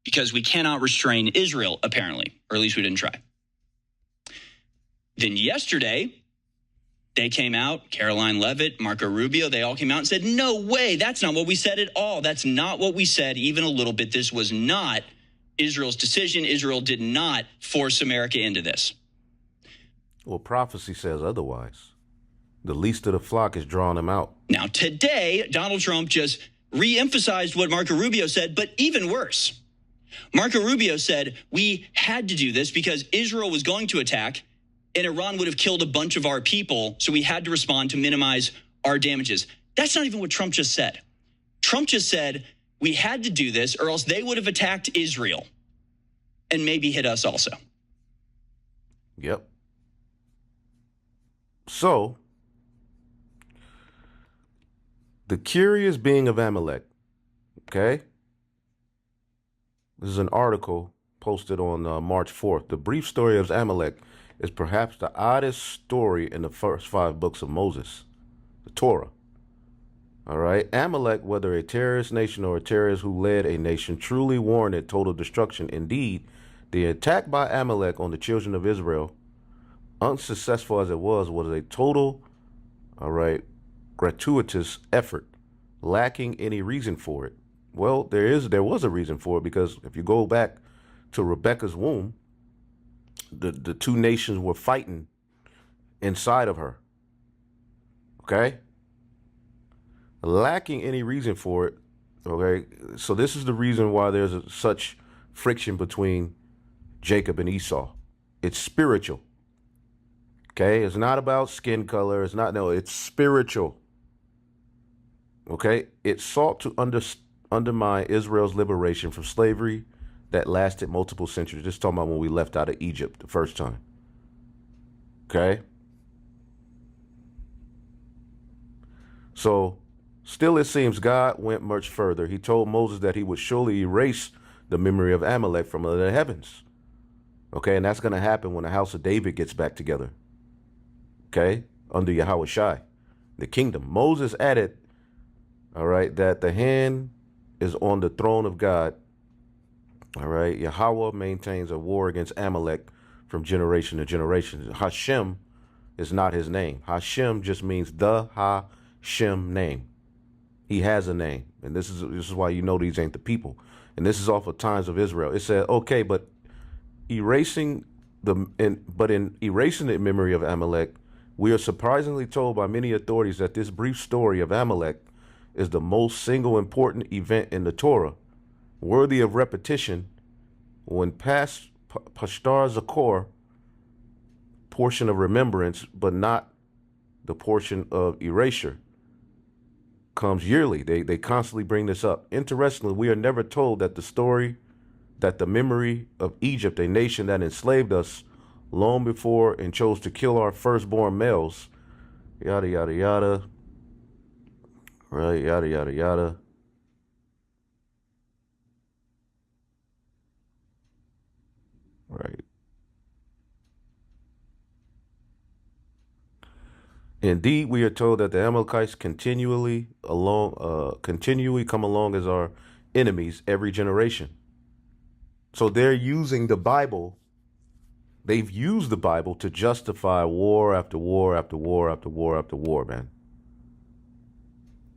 because we cannot restrain Israel, apparently, or at least we didn't try. Then yesterday, they came out, Caroline Leavitt, Marco Rubio, they all came out and said, no way, that's not what we said at all. That's not what we said even a little bit. This was not Israel's decision. Israel did not force America into this. Well, prophecy says otherwise. The least of the flock is drawing them out. Now, today, Donald Trump just re-emphasized what Marco Rubio said, but even worse. Marco Rubio said we had to do this because Israel was going to attack and Iran would have killed a bunch of our people, so we had to respond to minimize our damages. That's not even what Trump just said. Trump just said we had to do this or else they would have attacked Israel and maybe hit us also. Yep. So, the curious being of Amalek, okay? This is an article posted on March 4th. The brief story of Amalek is perhaps the oddest story in the first 5 books of Moses, the Torah. All right. Amalek, whether a terrorist nation or a terrorist who led a nation, truly warranted total destruction. Indeed, the attack by Amalek on the children of Israel, unsuccessful as it was a total, all right, gratuitous effort, lacking any reason for it. Well, there was a reason for it, because if you go back to Rebekah's womb, the two nations were fighting inside of her. Okay? Lacking any reason for it. Okay? So this is the reason why there's such friction between Jacob and Esau. It's spiritual. Okay? It's not about skin color. It's spiritual. Okay? It sought to undermine Israel's liberation from slavery that lasted multiple centuries. Just talking about when we left out of Egypt the first time. Okay? So, still it seems God went much further. He told Moses that he would surely erase the memory of Amalek from the heavens. Okay? And that's going to happen when the house of David gets back together. Okay? Under Yahweh Shai, the kingdom. Moses added, all right, that the hand is on the throne of God. All right. Yahweh maintains a war against Amalek from generation to generation. Hashem is not his name. Hashem just means the Hashem name. He has a name. And this is why you know these ain't the people. And this is off of Times of Israel. It said, okay, but in erasing the memory of Amalek, we are surprisingly told by many authorities that this brief story of Amalek is the most single important event in the Torah, worthy of repetition, when past Pashtar Zakor, portion of remembrance, but not the portion of erasure, comes yearly. They constantly bring this up. Interestingly, we are never told that the memory of Egypt, a nation that enslaved us long before and chose to kill our firstborn males, yada, yada, yada, right, yada, yada, yada. Right. Indeed, we are told that the Amalekites continually come along as our enemies every generation. So they're using the Bible. They've used the Bible to justify war after war after war after war after war, man.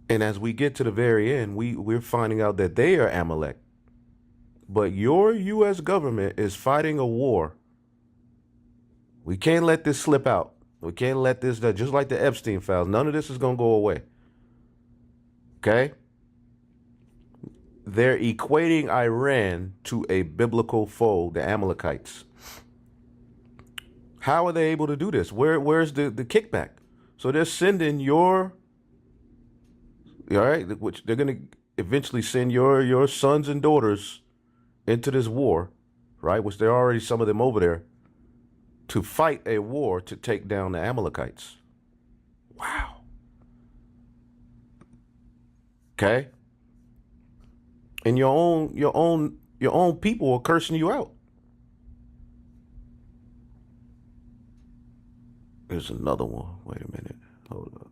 And as we get to the very end, we're finding out that they are Amalek. But your U.S. government is fighting a war. We can't let this slip out. We can't let this, just like the Epstein files, none of this is going to go away. Okay? They're equating Iran to a biblical foe, the Amalekites. How are they able to do this? Where's the kickback? So they're sending all right, which they're going to eventually send your sons and daughters into this war, right? Which there are already some of them over there, to fight a war to take down the Amalekites. Wow. Okay. And your own people are cursing you out. There's another one. Wait a minute. Hold up.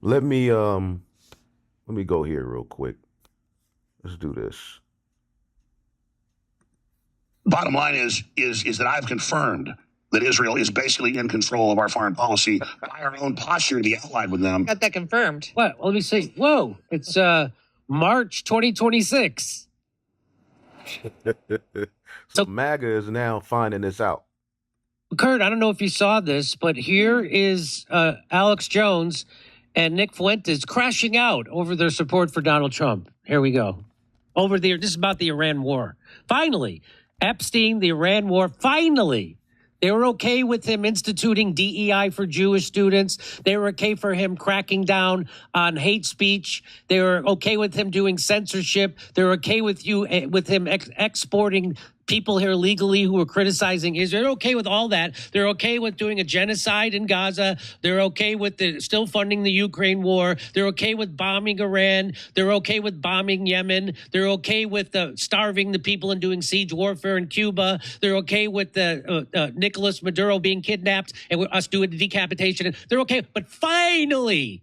Let me go here real quick. Let's do this. Bottom line is that I've confirmed that Israel is basically in control of our foreign policy by our own posture to be allied with them. Got that confirmed. What? Well, let me see. Whoa, it's March 2026. So MAGA is now finding this out. Kurt, I don't know if you saw this, but here is Alex Jones and Nick Fuentes crashing out over their support for Donald Trump. Here we go. This is about the Iran war. Finally, Epstein, the Iran war, finally. They were okay with him instituting DEI for Jewish students. They were okay for him cracking down on hate speech. They were okay with him doing censorship. They were okay with him exporting people here legally who are criticizing Israel. They're okay with all that. They're okay with doing a genocide in Gaza. They're okay with still funding the Ukraine war. They're okay with bombing Iran. They're okay with bombing Yemen. They're okay with starving the people and doing siege warfare in Cuba. They're okay with Nicolas Maduro being kidnapped and us doing the decapitation. They're okay. But finally,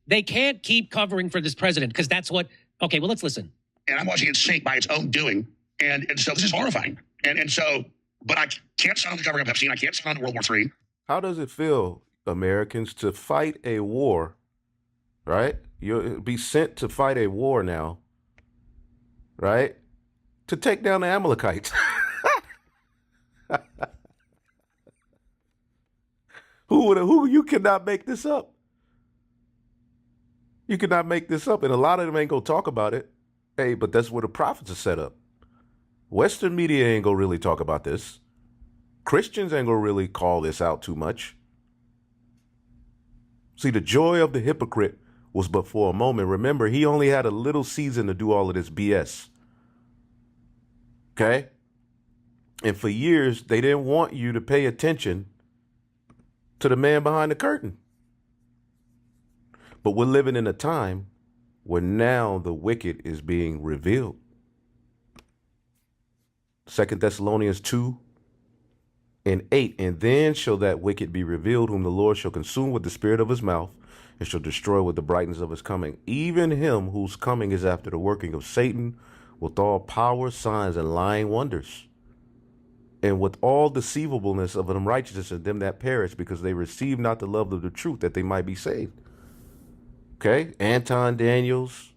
they can't keep covering for this president because that's what. Okay, well, let's listen. And I'm watching it sink by its own doing. And so this is horrifying. But I can't sign on to covering up Epstein. I can't sign on to World War III. How does it feel, Americans, to fight a war, right? You'll be sent to fight a war now, right? To take down the Amalekites. Who you cannot make this up. You cannot make this up. And a lot of them ain't going to talk about it. Hey, but that's where the prophets are set up. Western media ain't going to really talk about this. Christians ain't going to really call this out too much. See, the joy of the hypocrite was but for a moment. Remember, he only had a little season to do all of this BS. Okay? And for years, they didn't want you to pay attention to the man behind the curtain. But we're living in a time where now the wicked is being revealed. 2 Thessalonians 2:8, and then shall that wicked be revealed, whom the Lord shall consume with the spirit of his mouth, and shall destroy with the brightness of his coming, even him whose coming is after the working of Satan, with all power, signs, and lying wonders, and with all deceivableness of unrighteousness in them that perish, because they receive not the love of the truth, that they might be saved. Okay, Anton Daniels.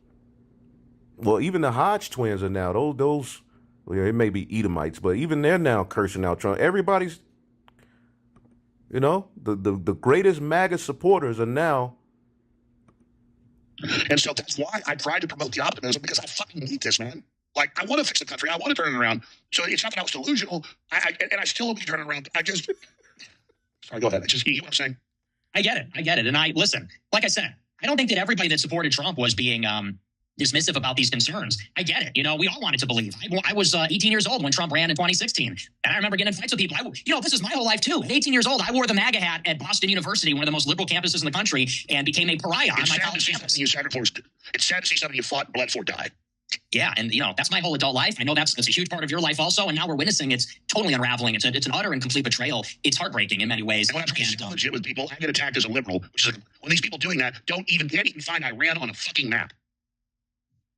Well, even the Hodge twins are now, those well, it may be Edomites, but even they're now cursing out Trump. Everybody's, the greatest MAGA supporters are now. And so that's why I tried to promote the optimism, because I fucking need this, man. Like, I want to fix the country. I want to turn it around. So it's not that I was delusional. And I still will be turning around. Sorry, go ahead. You know what I'm saying? I get it. And listen, like I said, I don't think that everybody that supported Trump was being dismissive about these concerns. I get it. We all wanted to believe. I was 18 years old when Trump ran in 2016. And I remember getting in fights with people. This is my whole life too. At 18 years old, I wore the MAGA hat at Boston University, one of the most liberal campuses in the country, and became a pariah on my college campus. It's sad to see somebody you fought, bled for, die. Yeah, and that's my whole adult life. I know that's a huge part of your life also, and now we're witnessing it's totally unraveling. It's an utter and complete betrayal. It's heartbreaking in many ways. And when I try to challenge it with people, I get attacked as a liberal, which is like, when these people doing that can't even find Iran on a fucking map.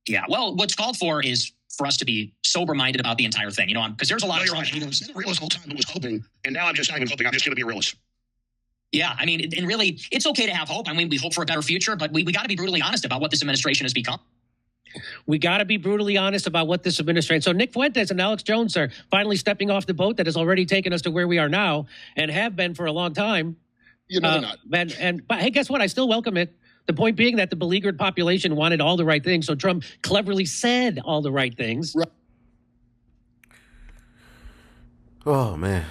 Yeah, well, what's called for is for us to be sober-minded about the entire thing, because there's a lot of... Right. I was a realist the whole time, but was hoping, and now I'm just not even hoping. I'm just going to be a realist. Yeah, I mean, and really, it's okay to have hope. I mean, we hope for a better future, but we got to be brutally honest about what this administration has become. We got to be brutally honest about what this administration. So Nick Fuentes and Alex Jones are finally stepping off the boat that has already taken us to where we are now and have been for a long time. They're not. But hey, guess what? I still welcome it. The point being that the beleaguered population wanted all the right things, so Trump cleverly said all the right things. Right. Oh, man.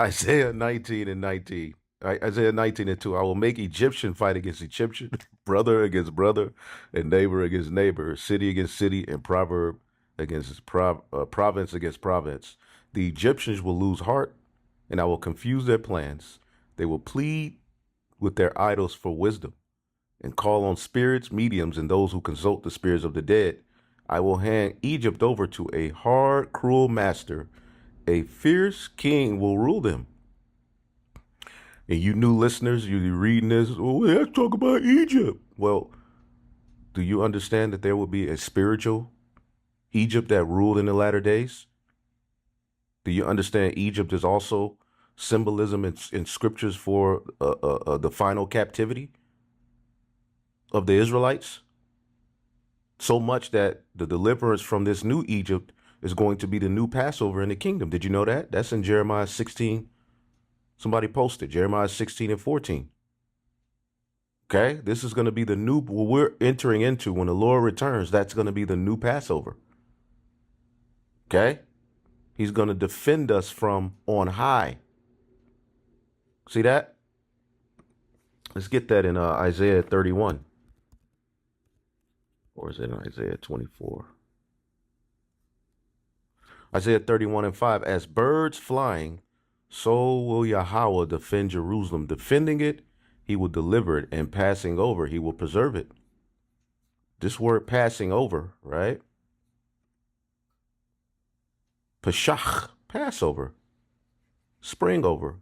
Isaiah 19:19. Isaiah 19:2. I will make Egyptian fight against Egyptian, brother against brother, and neighbor against neighbor, city against city, and proverb against province against province. The Egyptians will lose heart, and I will confuse their plans. They will plead with their idols for wisdom and call on spirits, mediums, and those who consult the spirits of the dead. I will hand Egypt over to a hard, cruel master. A fierce king will rule them. And you new listeners, you're reading this, let's talk about Egypt. Well, do you understand that there will be a spiritual Egypt that ruled in the latter days? Do you understand Egypt is also symbolism in scriptures for the final captivity of the Israelites? So much that the deliverance from this new Egypt is going to be the new Passover in the kingdom. Did you know that? That's in Jeremiah 16. Somebody posted Jeremiah 16:14. Okay, this is going to be the new, what we're entering into when the Lord returns. That's going to be the new Passover. Okay, he's going to defend us from on high. See that? Let's get that in Isaiah 31. Or is it in Isaiah 24? Isaiah 31:5. As birds flying, so will Yahweh defend Jerusalem. Defending it, he will deliver it, and passing over, he will preserve it. This word passing over, right? Pesach, Passover, spring over.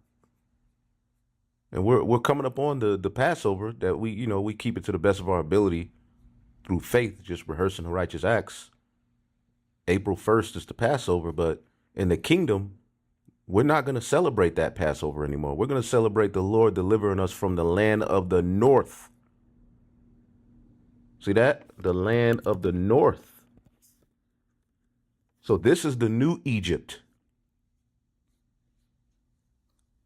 And we're coming up on the Passover that we keep it to the best of our ability through faith, just rehearsing the righteous acts. April 1st is the Passover, but in the kingdom, we're not going to celebrate that Passover anymore. We're going to celebrate the Lord delivering us from the land of the north. See that? The land of the north. So this is the new Egypt.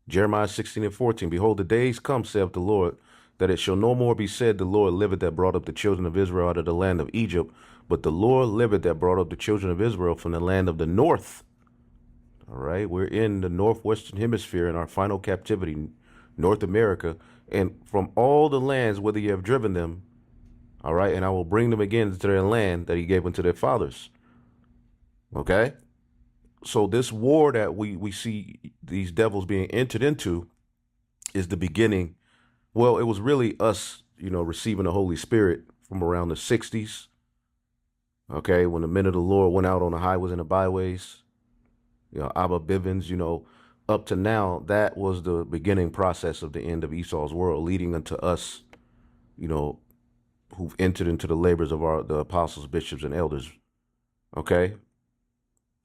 Jeremiah 16:14. Behold, the days come, saith the Lord, that it shall no more be said, the Lord liveth that brought up the children of Israel out of the land of Egypt, but the Lord liveth that brought up the children of Israel from the land of the north. All right, we're in the northwestern hemisphere in our final captivity, North America, and from all the lands whither you have driven them, all right, and I will bring them again to their land that he gave unto their fathers. Okay? So this war that we see these devils being entered into is the beginning. Well, it was really us, receiving the Holy Spirit from around the 60s. Okay, when the men of the Lord went out on the highways and the byways, Abba Bivens, up to now, that was the beginning process of the end of Esau's world, leading unto us, who've entered into the labors of the apostles, bishops, and elders. Okay?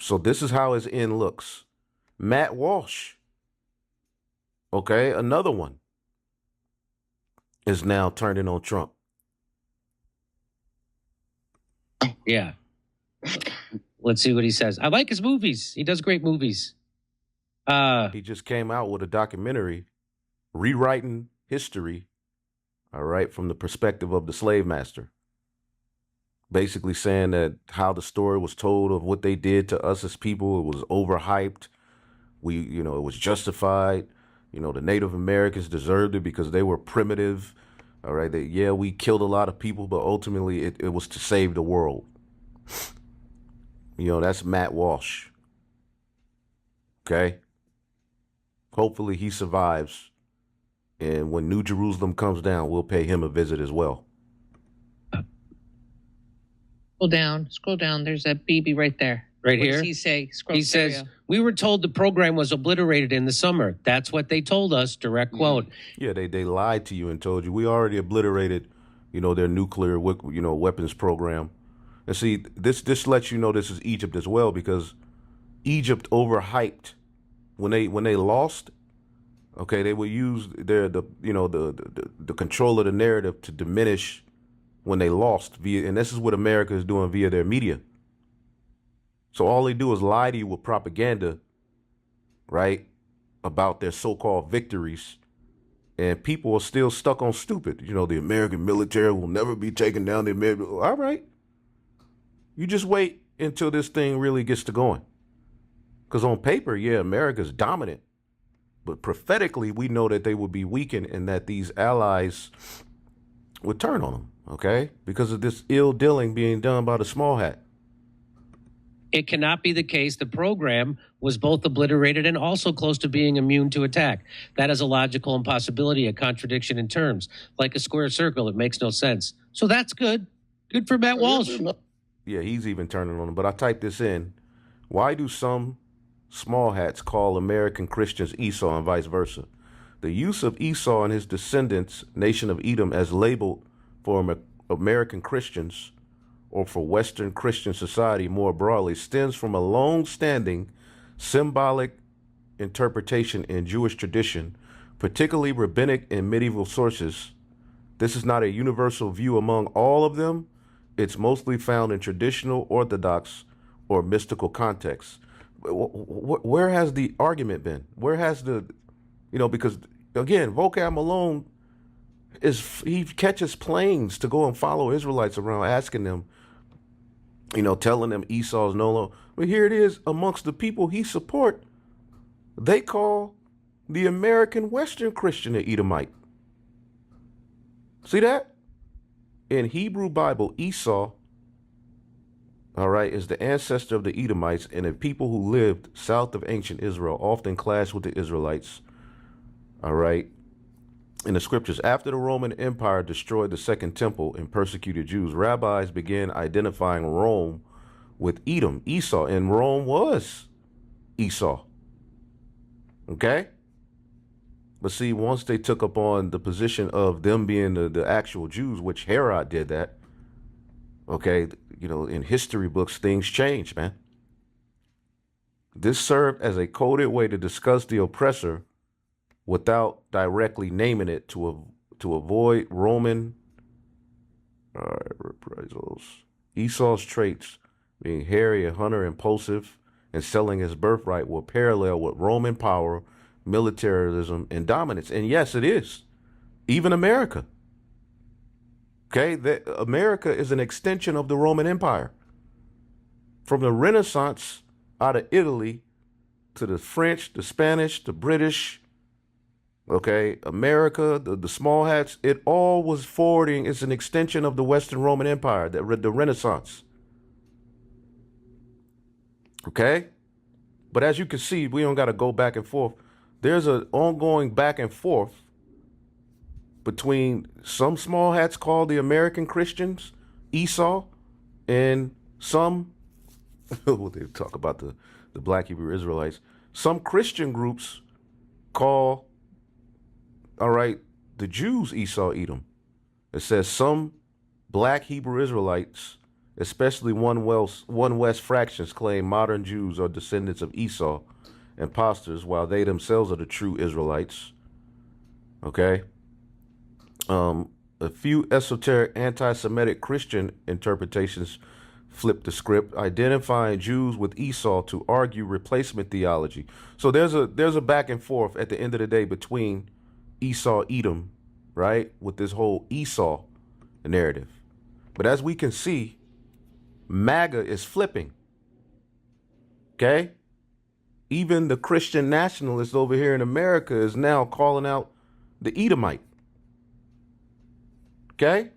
So this is how his end looks. Matt Walsh, okay, another one, is now turning on Trump. Yeah. Let's see what he says. I like his movies. He does great movies. He just came out with a documentary rewriting history, all right, from the perspective of the slave master. Basically saying that how the story was told of what they did to us as people, it was overhyped. It was justified. The Native Americans deserved it because they were primitive. All right. We killed a lot of people, but ultimately it was to save the world. That's Matt Walsh. Okay. Hopefully he survives. And when New Jerusalem comes down, we'll pay him a visit as well. Scroll down. There's a BB right there. Right What here? does he say? He says, we were told the program was obliterated in the summer. That's what they told us, direct quote. Yeah, they lied to you and told you we already obliterated, their nuclear, weapons program. And see, this lets you know this is Egypt as well, because Egypt overhyped when they lost. Okay, they would use the control of the narrative to diminish when they lost and this is what America is doing via their media. So all they do is lie to you with propaganda, right, about their so-called victories, and people are still stuck on stupid. The American military will never be taken down. All right, you just wait until this thing really gets to going, because on paper, America's dominant, but prophetically, we know that they will be weakened and that these allies would turn on them. Okay, because of this ill dealing being done by the small hat. It cannot be the case. The program was both obliterated and also close to being immune to attack. That is a logical impossibility, a contradiction in terms. Like a square circle, it makes no sense. So that's good. Good for Matt Walsh. Yeah, he's even turning on them. But I typed this in. Why do some small hats call American Christians Esau and vice versa? The use of Esau and his descendants, nation of Edom, as labeled for American Christians or for Western Christian society more broadly stems from a long-standing symbolic interpretation in Jewish tradition, particularly rabbinic and medieval sources. This is not a universal view among all of them. It's mostly found in traditional Orthodox or mystical contexts. Where has the argument been? Where has because again, Vocab Malone he catches planes to go and follow Israelites around, asking them, telling them Esau's no longer. But here it is amongst the people he support. They call the American Western Christian an Edomite. See that? in Hebrew Bible, Esau, all right, is the ancestor of the Edomites, and the people who lived south of ancient Israel often clashed with the Israelites, all right, in the scriptures. After the Roman Empire destroyed the Second Temple and persecuted Jews, rabbis began identifying Rome with Edom, Esau, and Rome was Esau. Okay? But see, once they took up on the position of them being the actual Jews, which Herod did that, okay, you know, in history books, things change, man. This served as a coded way to discuss the oppressor without directly naming it to avoid Roman reprisals. Esau's traits, being hairy, a hunter, impulsive, and selling his birthright, were parallel with Roman power, militarism, and dominance. And yes, it is. Even America. Okay, America is an extension of the Roman Empire. From the Renaissance out of Italy to the French, the Spanish, the British, okay, America, the small hats, it all was forwarding. It's an extension of the Western Roman Empire, the Renaissance. Okay? But as you can see, we don't got to go back and forth. There's an ongoing back and forth between some small hats called the American Christians, Esau, and some, they talk about the Black Hebrew Israelites, some Christian groups call, all right, the Jews Esau, Edom. It says some Black Hebrew Israelites, especially one West fractions, claim modern Jews are descendants of Esau, imposters, while they themselves are the true Israelites. Okay? A few esoteric anti-Semitic Christian interpretations flip the script, identifying Jews with Esau to argue replacement theology. So there's a back and forth at the end of the day between Esau, Edom, right, with this whole Esau narrative. But as we can see, MAGA is flipping. Okay? Even the Christian nationalist over here in America is now calling out the Edomite. Okay?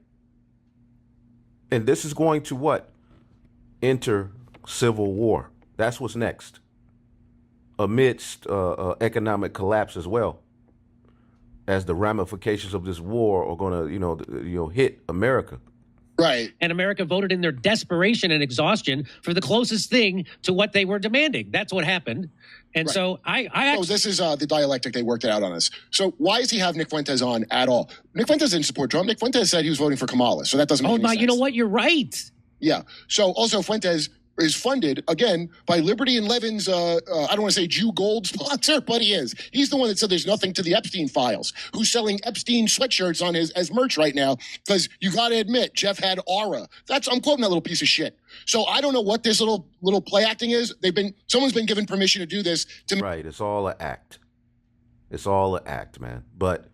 And this is going to what? Enter civil war. That's what's next. Amidst economic collapse as well, as the ramifications of this war are going to, hit America. Right. And America voted in their desperation and exhaustion for the closest thing to what they were demanding. That's what happened. And Right. so I actually, this is the dialectic. They worked it out on us. So why does he have Nick Fuentes on at all? Nick Fuentes didn't support Trump. Nick Fuentes said he was voting for Kamala. So that doesn't make any sense. you know what? You're right. Yeah. So also Fuentes is funded, again, by Liberty and Levin's, I don't want to say Jew Gold sponsor, but he is. He's the one that said there's nothing to the Epstein files, who's selling Epstein sweatshirts on as merch right now, because you got to admit, Jeff had aura. I'm quoting that little piece of shit. So I don't know what this little play acting is. Someone's been given permission to do this. Right. It's all an act. It's all an act, man. But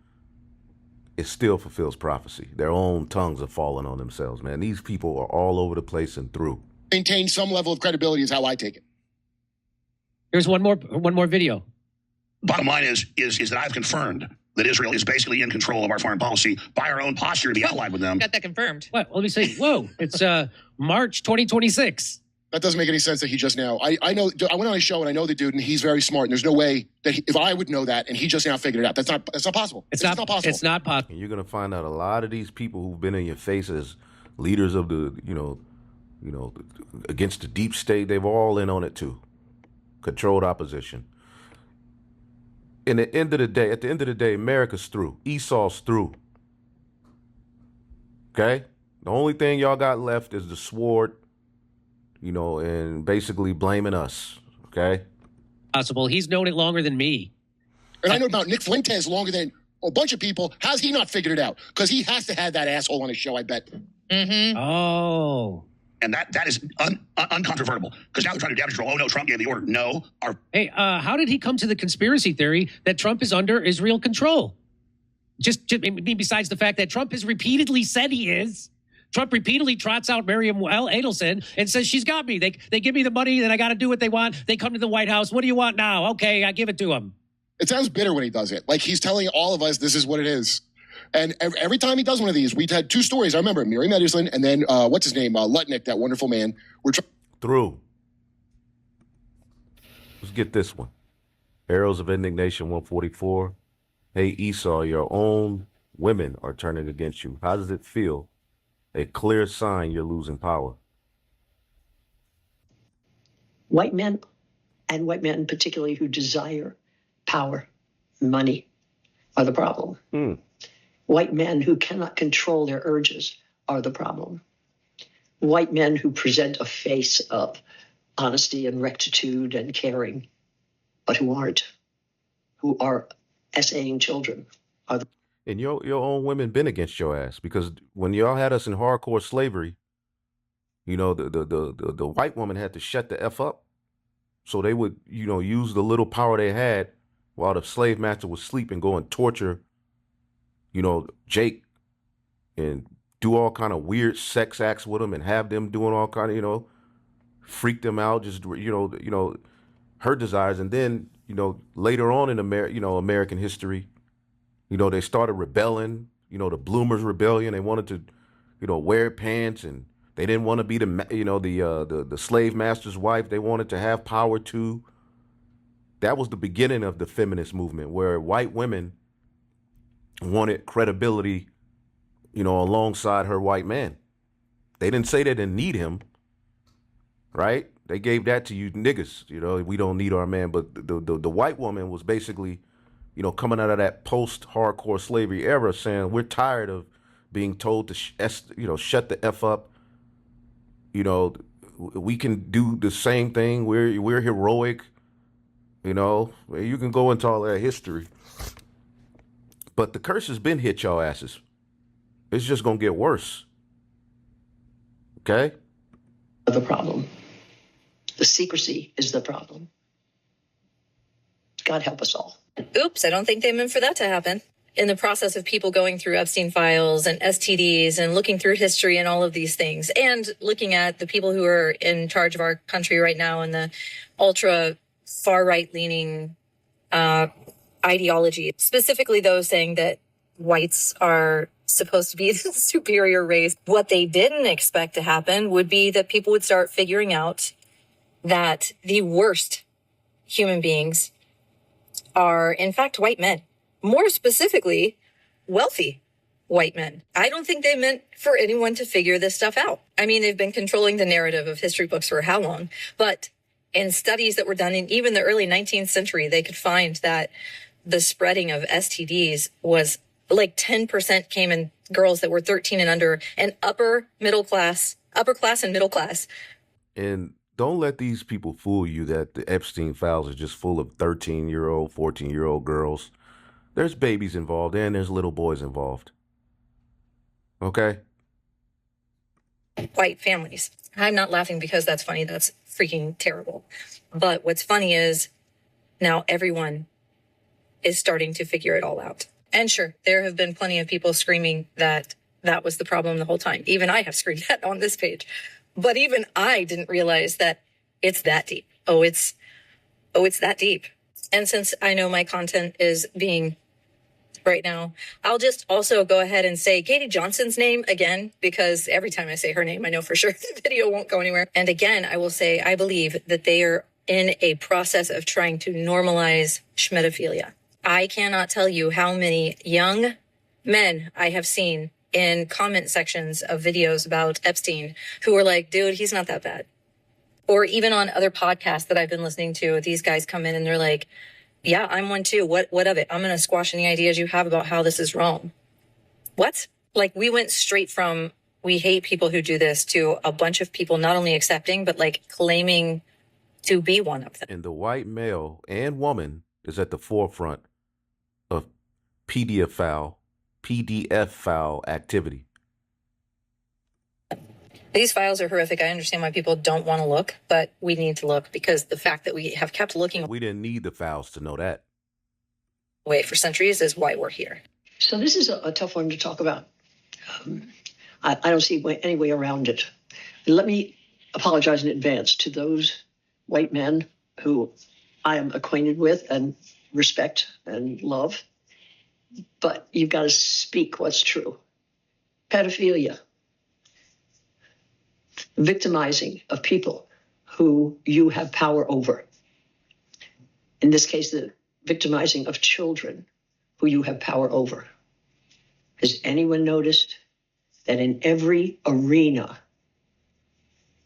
it still fulfills prophecy. Their own tongues are falling on themselves, man. These people are all over the place and through. Maintain some level of credibility is how I take it. Here's one more video. Bottom line is that I've confirmed that Israel is basically in control of our foreign policy by our own posture to be allied with them. Got that confirmed. What? Let me say, whoa, it's March 2026. That doesn't make any sense that he just now. I know. I went on his show and I know the dude, and he's very smart. And there's no way that if I would know that, and he just now figured it out. That's not possible. It's not possible. It's not possible. And you're gonna find out a lot of these people who've been in your face as leaders of the, against the deep state. They've all in on it too. Controlled opposition. At the end of the day, America's through. Esau's through. Okay? The only thing y'all got left is the sword, and basically blaming us. Okay? Possible. He's known it longer than me. And I know about Nick Fuentes longer than a bunch of people. How's he not figured it out? Because he has to have that asshole on his show, I bet. Mm-hmm. Oh. And that is uncontrovertible. Because now they're trying to damage control. Oh, no, Trump gave the order. No. Hey, how did he come to the conspiracy theory that Trump is under Israel control? Just besides the fact that Trump has repeatedly said he is. Trump repeatedly trots out Miriam Adelson and says, she's got me. They give me the money, then I got to do what they want. They come to the White House. What do you want now? Okay, I give it to them. It sounds bitter when he does it. Like he's telling all of us this is what it is. And every time he does one of these, we've had two stories. I remember Mary Medicine and then what's his name? Lutnick, that wonderful man. Through. Let's get this one. Arrows of Indignation 144. Hey, Esau, your own women are turning against you. How does it feel? A clear sign you're losing power. White men, and white men particularly who desire power, money, are the problem. White men who cannot control their urges are the problem. White men who present a face of honesty and rectitude and caring, but who aren't, who are essaying children, are the. And your own women been against your ass, because when y'all had us in hardcore slavery, you know, the white woman had to shut the F up. So they would, you know, use the little power they had while the slave master was sleeping, go and torture, you know, Jake, and do all kind of weird sex acts with him and have them doing all kind of, you know, freak them out, just, you know, her desires. And then, you know, later on in American history, you know, they started rebelling, you know, the Bloomers Rebellion. They wanted to, you know, wear pants, and they didn't want to be the slave master's wife. They wanted to have power too. That was the beginning of the feminist movement, where white women wanted credibility, you know, alongside her white man. They didn't say they didn't need him, right? They gave that to you niggas, you know, we don't need our man. But the white woman was basically, you know, coming out of that post-hardcore slavery era saying, we're tired of being told to, shut the F up. You know, we can do the same thing. We're heroic. You know, you can go into all that history. But the curse has been hit y'all asses. It's just going to get worse. Okay? The problem. The secrecy is the problem. God help us all. Oops, I don't think they meant for that to happen. In the process of people going through Epstein files and STDs and looking through history and all of these things, and looking at the people who are in charge of our country right now and the ultra far right leaning ideology, specifically those saying that whites are supposed to be the superior race. What they didn't expect to happen would be that people would start figuring out that the worst human beings are, in fact, white men. More specifically, wealthy white men. I don't think they meant for anyone to figure this stuff out. I mean, they've been controlling the narrative of history books for how long? But in studies that were done in even the early 19th century, they could find that the spreading of STDs was like 10% came in girls that were 13 and under, and upper class and middle class. And don't let these people fool you that the Epstein files are just full of 13-year-old, 14-year-old girls. There's babies involved, and there's little boys involved. Okay? White families. I'm not laughing because that's funny. That's freaking terrible. But what's funny is now everyone is starting to figure it all out. And sure, there have been plenty of people screaming that that was the problem the whole time. Even I have screamed that on this page. But even I didn't realize that it's that deep. Oh, it's that deep. And since I know my content is being right now, I'll just also go ahead and say Katie Johnson's name again, because every time I say her name, I know for sure the video won't go anywhere. And again, I will say, I believe that they are in a process of trying to normalize schmedophilia. I cannot tell you how many young men I have seen in comment sections of videos about Epstein who are like, dude, he's not that bad. Or even on other podcasts that I've been listening to, these guys come in and they're like, yeah, I'm one too. What of it? I'm going to squash any ideas you have about how this is wrong. What? Like, we went straight from we hate people who do this to a bunch of people not only accepting, but like claiming to be one of them. And the white male and woman is at the forefront of PDF file activity. These files are horrific. I understand why people don't want to look, but we need to look, because the fact that we have kept looking We didn't need the files to know that. away for centuries is why we're here. So this is a tough one to talk about. I don't see any way around it. Let me apologize in advance to those white men who I am acquainted with and respect and love. but you've got to speak what's true. Pedophilia, victimizing of people who you have power over. In this case, the victimizing of children who you have power over. Has anyone noticed that in every arena,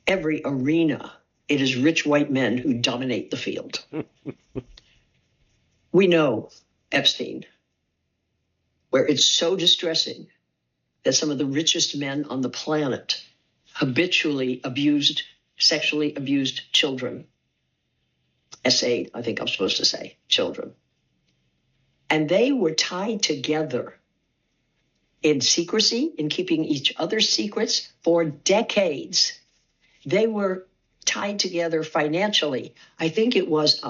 it is rich white men who dominate the field? We know Epstein, where it's so distressing that some of the richest men on the planet habitually sexually abused children. S8, I think I'm supposed to say, children. And they were tied together in secrecy, in keeping each other's secrets for decades. They were tied together financially. I think it was,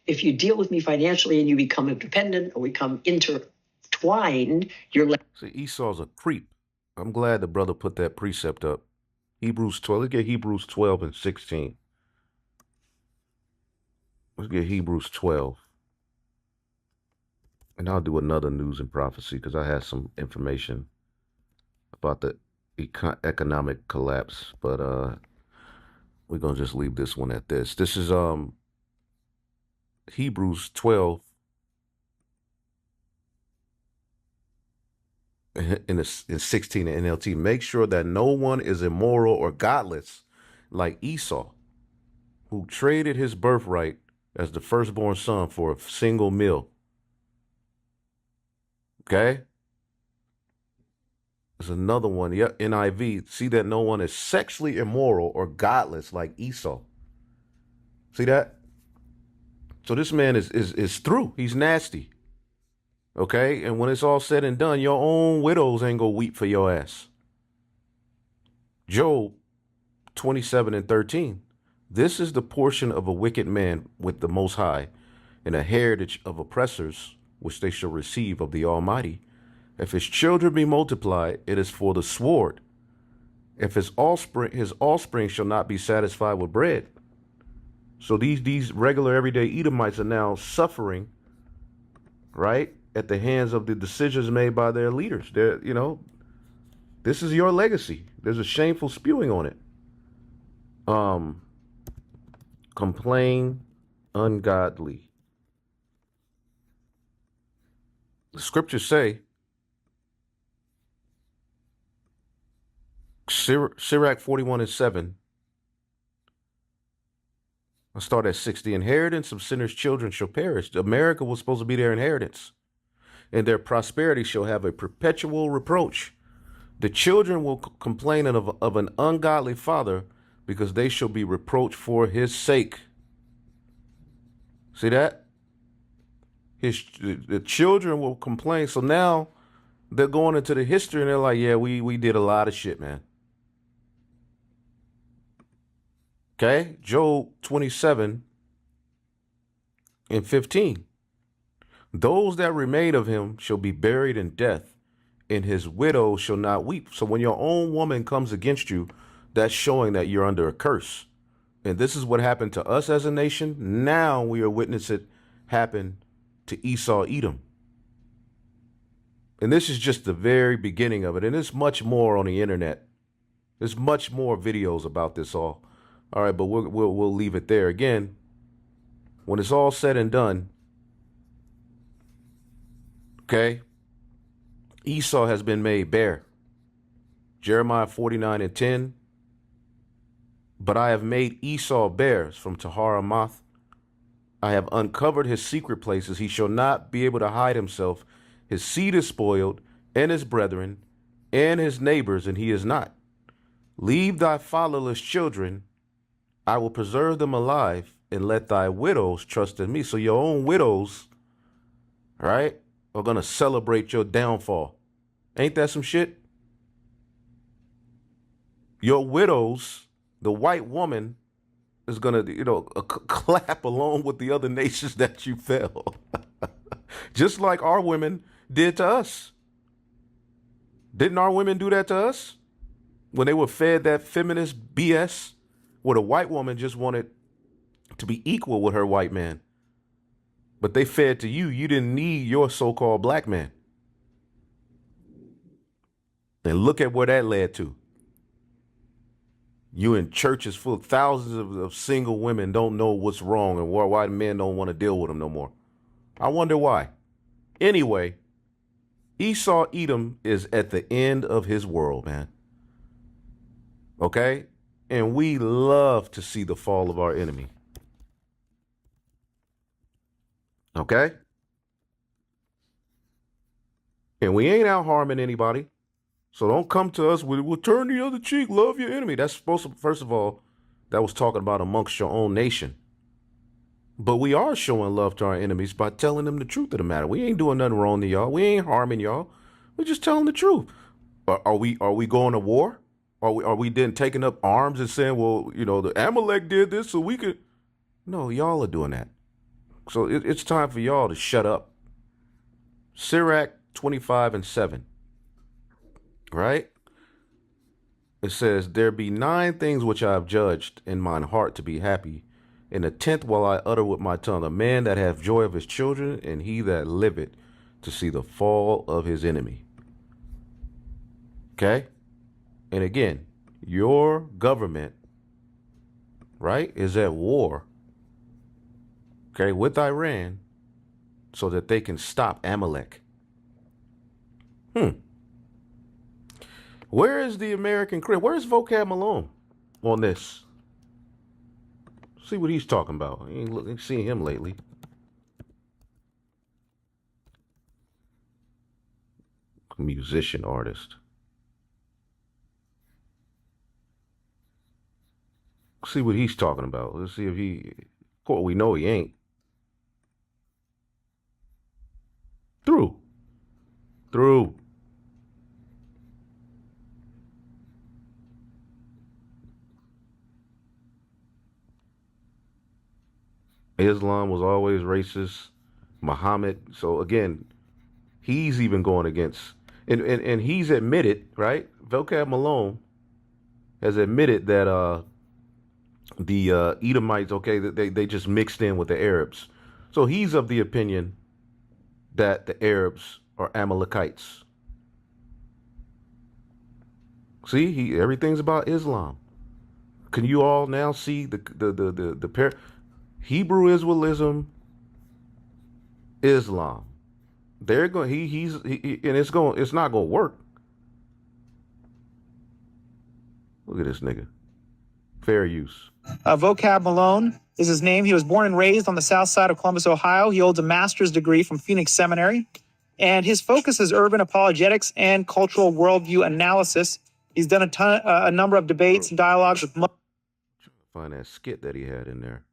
if you deal with me financially and you become independent or become intertwined, you're... See, Esau's a creep. I'm glad the brother put that precept up. Hebrews 12. Let's get Hebrews 12 and 16. Let's get Hebrews 12. And I'll do another news and prophecy because I had some information about the economic collapse. But we're going to just leave this one at this. This is Hebrews 12 in 16 in NLT. Make sure that no one is immoral or godless like Esau, who traded his birthright as the firstborn son for a single meal. Okay? There's another one. Yeah, NIV. See that no one is sexually immoral or godless like Esau. See that? So this man is through. He's nasty. Okay? And when it's all said and done, your own widows ain't gonna weep for your ass. Job 27 and 13. This is the portion of a wicked man with the Most High, and a heritage of oppressors, which they shall receive of the Almighty. If his children be multiplied, it is for the sword. If his offspring shall not be satisfied with bread. So these regular everyday Edomites are now suffering, right, at the hands of the decisions made by their leaders. They're, this is your legacy. There's a shameful spewing on it. Complain ungodly. The scriptures say, Sirach 41 and 7. I'll start at 6. The inheritance of sinners' children shall perish. America was supposed to be their inheritance, and their prosperity shall have a perpetual reproach. The children will complain of an ungodly father, because they shall be reproached for his sake. See that? The children will complain. So now they're going into the history and they're like, yeah, we did a lot of shit, man. Okay? Job 27 and 15. Those that remain of him shall be buried in death, and his widow shall not weep. So when your own woman comes against you, that's showing that you're under a curse. And this is what happened to us as a nation. Now we are witnessing it happen to Esau, Edom. And this is just the very beginning of it. And there's much more on the internet. There's much more videos about this all. All right, but we'll leave it there. Again, when it's all said and done, okay, Esau has been made bare. Jeremiah 49 and 10. But I have made Esau bare from Taharamoth. I have uncovered his secret places. He shall not be able to hide himself. His seed is spoiled, and his brethren, and his neighbors, and he is not. Leave thy fatherless children. I will preserve them alive, and let thy widows trust in me. So your own widows, right, are going to celebrate your downfall. Ain't that some shit? Your widows, the white woman, is going to, clap along with the other nations that you fell. Just like our women did to us. Didn't our women do that to us? When they were fed that feminist BS, where the white woman just wanted to be equal with her white man. But they fed to you. You didn't need your so-called black man. And look at where that led to. You in churches full of thousands of single women don't know what's wrong and why men don't want to deal with them no more. I wonder why. Anyway, Esau Edom is at the end of his world, man. Okay? And we love to see the fall of our enemy. Okay? And we ain't out harming anybody. So don't come to us with, well, turn the other cheek, love your enemy. That's supposed to, first of all, that was talking about amongst your own nation. But we are showing love to our enemies by telling them the truth of the matter. We ain't doing nothing wrong to y'all. We ain't harming y'all. We're just telling the truth. Are we going to war? Are we then taking up arms and saying, well, you know, the Amalek did this so we could? No, y'all are doing that. So it's time for y'all to shut up. Sirach 25:7. Right? It says, there be 9 things which I have judged in mine heart to be happy. In the 10th will I utter with my tongue, a man that hath joy of his children, and he that liveth to see the fall of his enemy. Okay? And again, your government, right, is at war, okay, with Iran so that they can stop Amalek. Where is the American critic? Where's Vocab Malone on this? See what he's talking about. I ain't seen him lately. Musician, artist. See what he's talking about. Let's see if he, of course we know he ain't. Through. Islam was always racist. Muhammad. So again, he's even going against, and he's admitted, right? Vocab Malone has admitted that the Edomites, okay, they just mixed in with the Arabs. So he's of the opinion that the Arabs are Amalekites. See, everything's about Islam. Can you all now see the pair? Hebrew Israelism, Islam. They're going. And it's not going to work. Look at this nigga. Fair use. Vocab Malone is his name. He was born and raised on the south side of Columbus, Ohio. He holds a master's degree from Phoenix Seminary, and his focus is urban apologetics and cultural worldview analysis. He's done a number of debates and dialogues with. Find that skit that he had in there.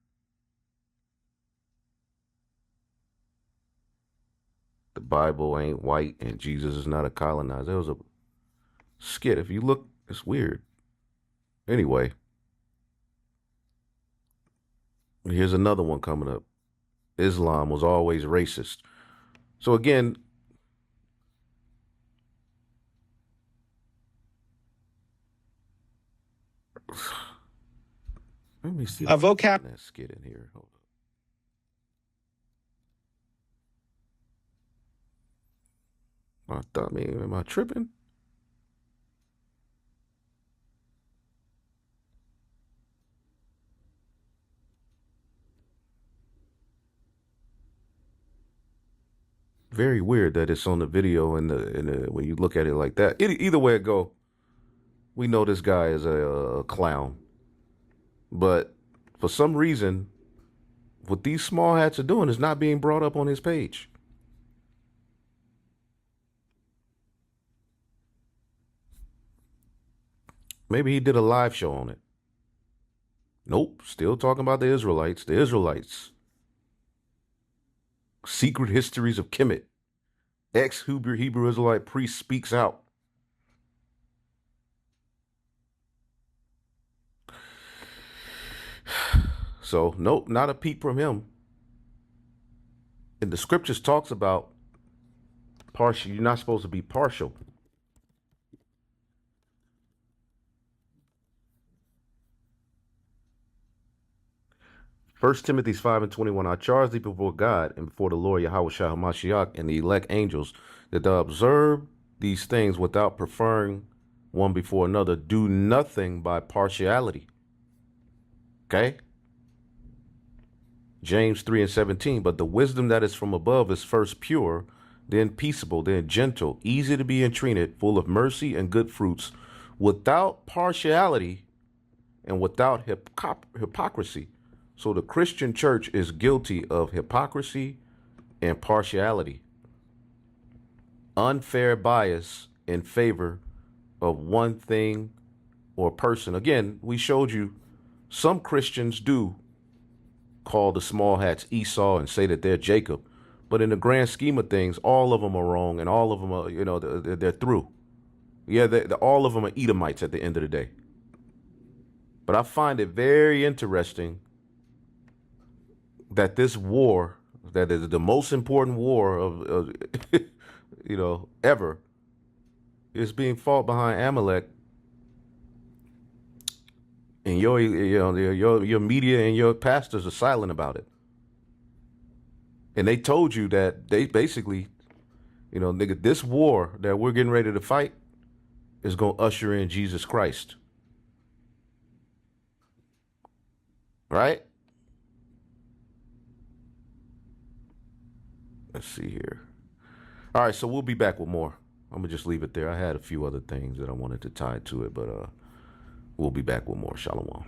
The Bible ain't white and Jesus is not a colonizer. There was a skit. If you look, it's weird. Anyway, here's another one coming up. Islam was always racist. So again, let me see. Vocab. That skit in here. Hold on. I thought, man, am I tripping? Very weird that it's on the video and when you look at it like that. Either way it go, we know this guy is a clown. But for some reason, what these small hats are doing is not being brought up on his page. Maybe he did a live show on it. Nope, still talking about the Israelites. The Israelites. Secret histories of Kemet. Ex-Hebrew Israelite priest speaks out. So, nope, not a peep from him. And the scriptures talks about partial. You're not supposed to be partial. 1 Timothy 5:21, I charge thee before God and before the Lord Yahweh Shah HaMashiach and the elect angels that thou observe these things without preferring one before another. Do nothing by partiality. Okay? James 3:17, but the wisdom that is from above is first pure, then peaceable, then gentle, easy to be entreated, full of mercy and good fruits, without partiality and without hypocrisy. So the Christian church is guilty of hypocrisy and partiality, unfair bias in favor of one thing or person. Again, we showed you some Christians do call the small hats Esau and say that they're Jacob. But in the grand scheme of things, all of them are wrong, and all of them are, they're through. Yeah, all of them are Edomites at the end of the day. But I find it very interesting that this war, that is the most important war of ever, is being fought behind Amalek. And your media and your pastors are silent about it. And they told you that they basically, nigga, this war that we're getting ready to fight is going to usher in Jesus Christ. Right? Let's see here. All right, so we'll be back with more. I'm going to just leave it there. I had a few other things that I wanted to tie to it, but we'll be back with more. Shalom.